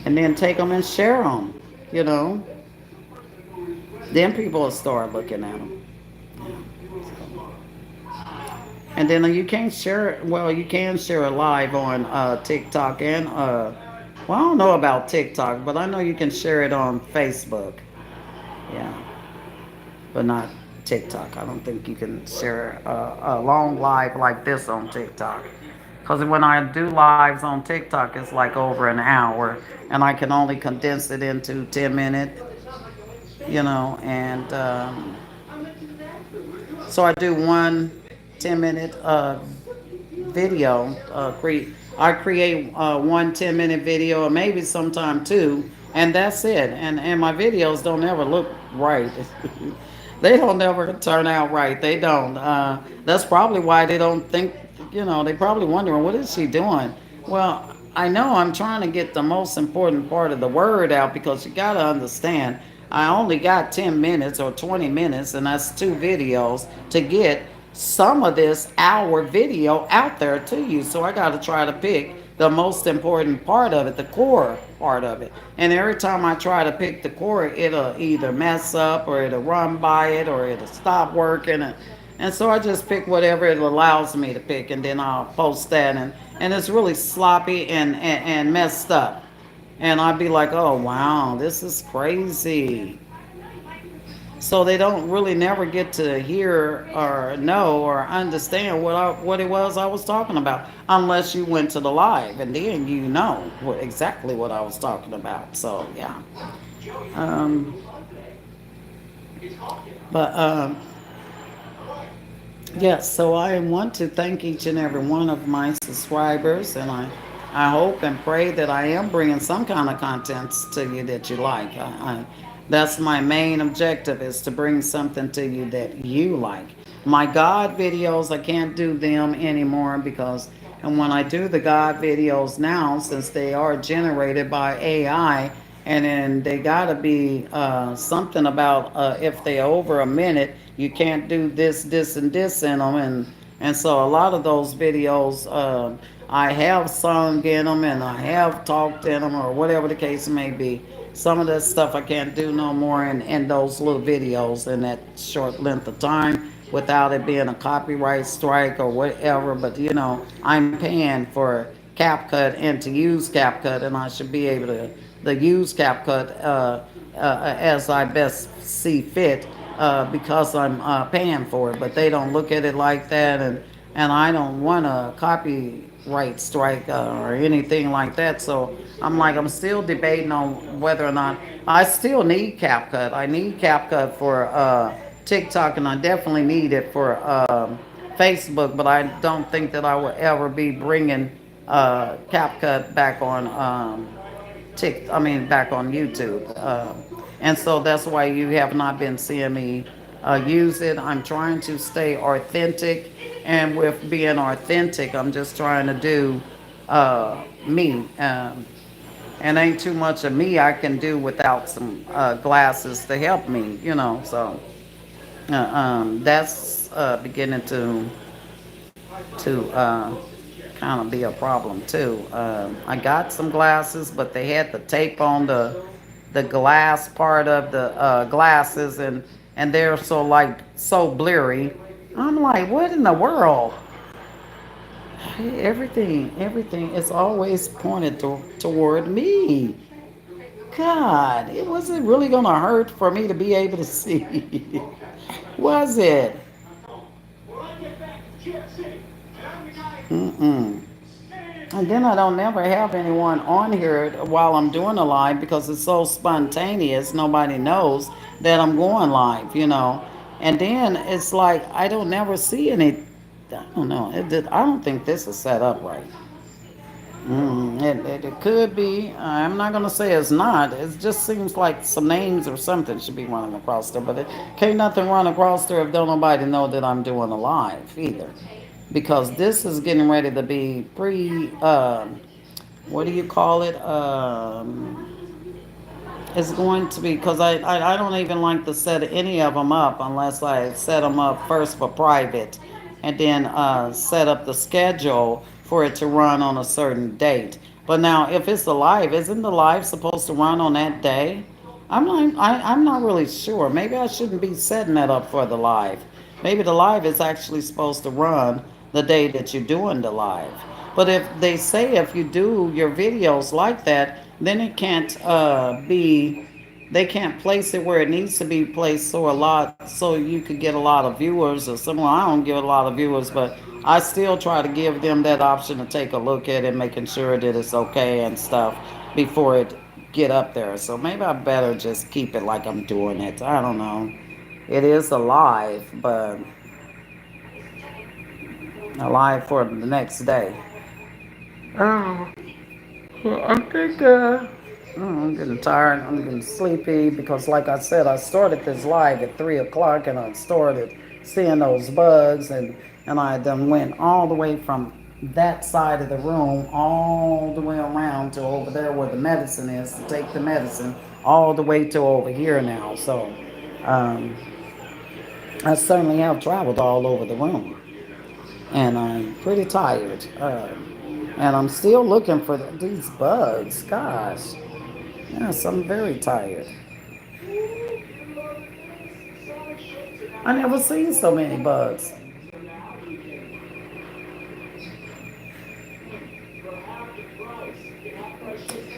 and then take them and share them, you know. Then people will start looking at them. And then you can't share it. Well, you can share it live on TikTok and well, I don't know about TikTok, but I know you can share it on Facebook. Yeah, but not TikTok. I don't think you can share a long live like this on TikTok. Because when I do lives on TikTok, it's like over an hour, and I can only condense it into 10 minutes, and so I do one 10 minute video. I create one 10 minute video, or maybe sometime two, and that's it. And my videos don't ever look right. They don't ever turn out right. They don't. That's probably why they don't think. They probably wondering what is she doing. Well, I know I'm trying to get the most important part of the word out because you got to understand. I only got 10 minutes or 20 minutes, and that's two videos to get some of this hour video out there to you. So I got to try to pick the most important part of it, the core part of it. And every time I try to pick the core, it'll either mess up or it'll run by it or it'll stop working. And so I just pick whatever it allows me to pick, and then I'll post that. And it's really sloppy and messed up. And I'd be like, oh, wow, this is crazy. So they don't really never get to hear or know or understand what it was I was talking about unless you went to the live, and then exactly what I was talking about. So yeah, um, but yes, so I want to thank each and every one of my subscribers, and I hope and pray that I am bringing some kind of contents to you that you like. That's my main objective, is to bring something to you that you like. My God videos, I can't do them anymore because, and when I do the God videos now, since they are generated by AI, and then they gotta be something about if they're over a minute, you can't do this, and this in them, and so a lot of those videos, I have sung in them and I have talked in them, or whatever the case may be. Some of that stuff I can't do no more in those little videos in that short length of time without it being a copyright strike or whatever. But I'm paying for CapCut and to use CapCut, and I should be able to use CapCut as I best see fit because I'm paying for it. But they don't look at it like that, and I don't want a copyright strike or anything like that. So I'm still debating on whether or not I still need CapCut. I need CapCut for TikTok, and I definitely need it for Facebook. But I don't think that I will ever be bringing CapCut back on back on YouTube. And so that's why you have not been seeing me use it. I'm trying to stay authentic, and with being authentic, I'm just trying to do me. And ain't too much of me I can do without some glasses to help me, So that's beginning to kind of be a problem too. I got some glasses, but they had the tape on the glass part of the glasses, and they're so blurry. I'm like, what in the world? Everything is always pointed toward me. God, it wasn't really gonna hurt for me to be able to see. Was it? Mm-mm. And then I don't never have anyone on here while I'm doing a live because it's so spontaneous. Nobody knows that I'm going live, you know. And then it's like I don't never see any. I don't know. I don't think this is set up right. It could be. I'm not gonna say it's not. It just seems like some names or something should be running across there, but it can't nothing run across there if don't nobody know that I'm doing a live either, because this is getting ready to be pre. What do you call it? It's going to be because I don't even like to set any of them up unless I set them up first for private and then set up the schedule for it to run on a certain date. But now, if it's a live, isn't the live supposed to run on that day? I'm not really sure. Maybe I shouldn't be setting that up for the live. Maybe the live is actually supposed to run the day that you're doing the live. But if they say if you do your videos like that, then it can't be. They can't place it where it needs to be placed so you could get a lot of viewers or something. I don't get a lot of viewers, but I still try to give them that option to take a look at it, making sure that it's okay and stuff before it get up there. So maybe I better just keep it like I'm doing it. I don't know. It is alive, but alive for the next day. Oh, well, I think I'm getting tired. I'm getting sleepy because, like I said, I started this live at 3 o'clock, and I started seeing those bugs, and I then went all the way from that side of the room all the way around to over there where the medicine is to take the medicine all the way to over here now. So um, I certainly have traveled all over the room, and I'm pretty tired. And I'm still looking for these bugs. Gosh, yes, I'm very tired. I never seen so many bugs.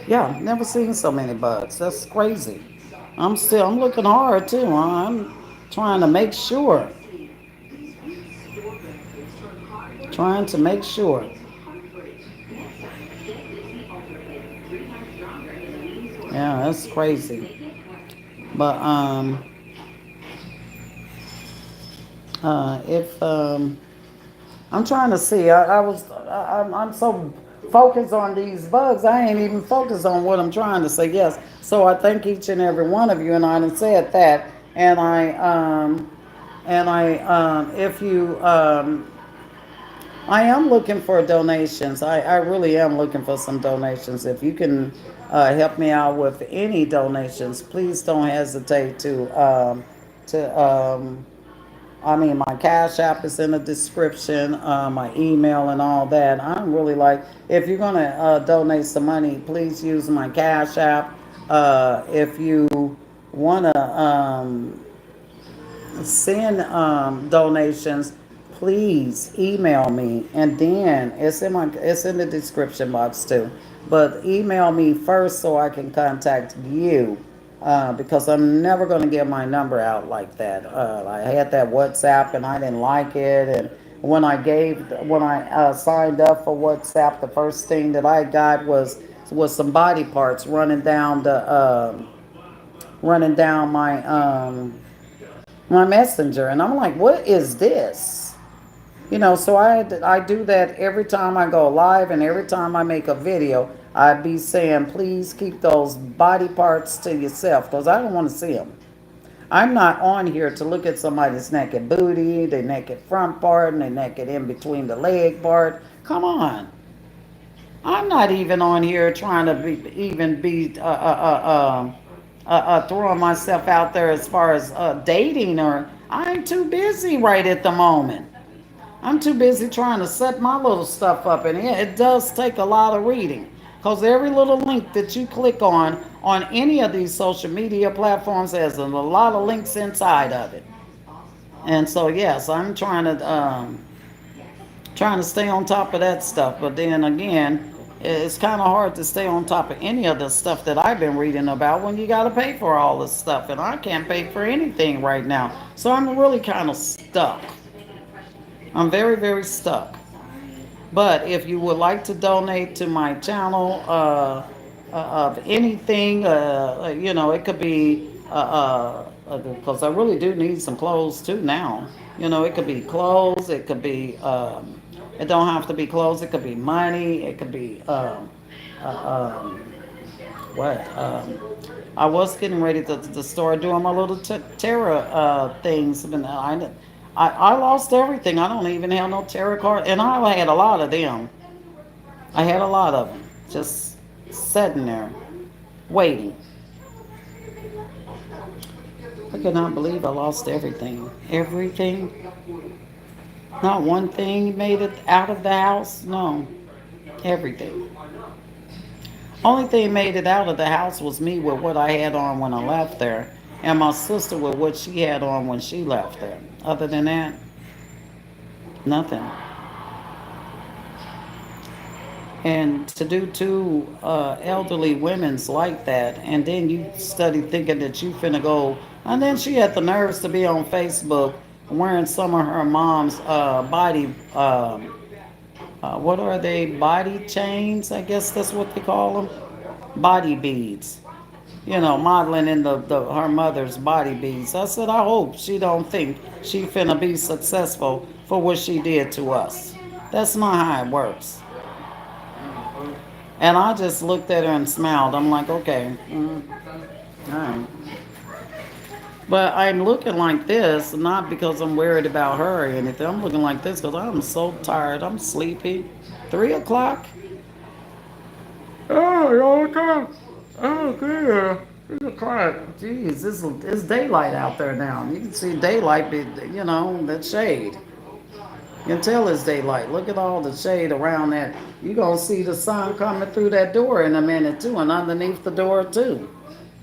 Yeah, never seen so many bugs. That's crazy. I'm looking hard too. I'm trying to make sure. Trying to make sure. Yeah, that's crazy. But if I'm trying to see. I'm so focused on these bugs. I ain't even focused on what I'm trying to say. Yes. So I thank each and every one of you, and I done said that. If you, I am looking for donations. I really am looking for some donations. If you can help me out with any donations, please don't hesitate to I mean, my Cash App is in the description, my email and all that. I'm really like, if you're gonna donate some money, please use my Cash App. If you wanna send donations, please email me, and then it's in the description box too. But email me first so I can contact you, because I'm never going to give my number out like that. I had that WhatsApp and I didn't like it, and when I signed up for WhatsApp, the first thing that I got was some body parts running down my messenger, and I'm like, what is this? So I do that every time I go live, and every time I make a video I be saying, please keep those body parts to yourself because I don't want to see them. I'm not on here to look at somebody's naked booty, their naked front part, and their naked in between the leg part. Come on. I'm not even on here trying to be throwing myself out there as far as dating, or I'm too busy right at the moment. I'm too busy trying to set my little stuff up, and it does take a lot of reading because every little link that you click on any of these social media platforms has a lot of links inside of it. And so yes, I'm trying to stay on top of that stuff. But then again, it's kind of hard to stay on top of any of the stuff that I've been reading about when you got to pay for all this stuff, and I can't pay for anything right now. So I'm really kind of stuck. I'm very, very stuck. But if you would like to donate to my channel of anything, it could be, because I really do need some clothes too now. It could be clothes, it could be, it don't have to be clothes, it could be money, it could be, uh, um, what? I was getting ready to start doing my little tarot things, but I lost everything. I don't even have no tarot card, and I had a lot of them. I had a lot of them just sitting there waiting. I cannot believe I lost everything. Everything. Not one thing made it out of the house. No, everything. Only thing made it out of the house was me with what I had on when I left there, and my sister with what she had on when she left there. Other than that, nothing. And to do two elderly women's like that, and then you study thinking that you finna go, and then she had the nerves to be on Facebook wearing some of her mom's body, what are they, body chains? I guess that's what they call them, body beads. Modeling in the her mother's body beads. I said, I hope she don't think she finna be successful for what she did to us. That's not how it works. And I just looked at her and smiled. I'm like, okay, all right. But I'm looking like this not because I'm worried about her or anything. I'm looking like this because I'm so tired. I'm sleepy. 3 o'clock. Oh, y'all come. Oh, good. 3 o'clock. Jeez, it's daylight out there now. You can see daylight, that shade. You can tell it's daylight. Look at all the shade around that. You're going to see the sun coming through that door in a minute, too, and underneath the door, too.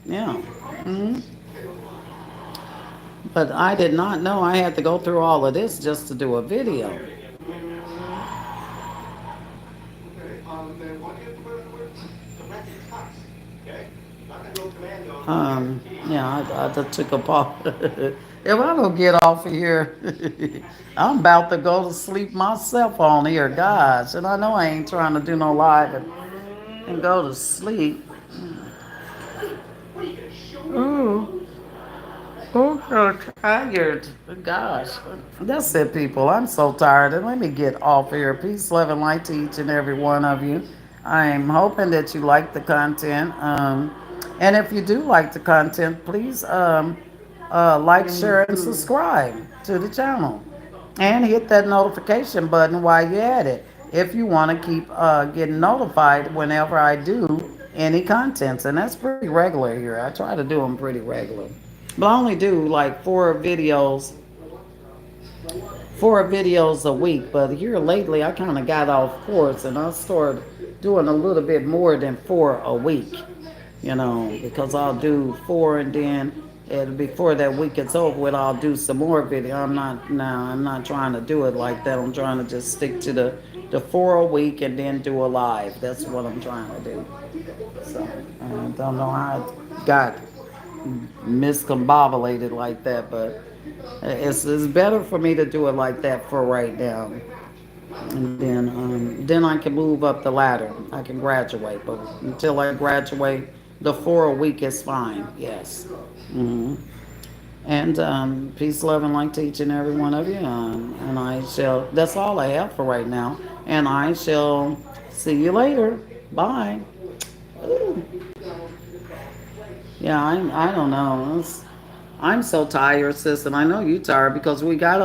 Yeah. hmm But I did not know I had to go through all of this just to do a video. Yeah, I just took a pause. If I don't get off of here, I'm about to go to sleep myself on here, gosh. And I know I ain't trying to do no live and go to sleep. Ooh, oh, so tired. Gosh. That's it, people. I'm so tired. And let me get off here. Peace, love, and light to each and every one of you. I'm hoping that you like the content. And if you do like the content, please like, share, and subscribe to the channel. And hit that notification button while you're at it if you want to keep getting notified whenever I do any contents. And that's pretty regular here. I try to do them pretty regular. But I only do like four videos a week. But here lately, I kind of got off course and I started doing a little bit more than four a week. Because I'll do four and then before that week is over with, I'll do some more video. I'm not trying to do it like that. I'm trying to just stick to the four a week and then do a live. That's what I'm trying to do. So I don't know how it got miscombobulated like that, but it's better for me to do it like that for right now. And then I can move up the ladder. I can graduate, but until I graduate, the four a week is fine. Yes. And peace, love, and light to each and every one of you. And I shall. That's all I have for right now. And I shall see you later. Bye. Ooh. Yeah, I don't know. I'm so tired, sis, and I know you tired because we got up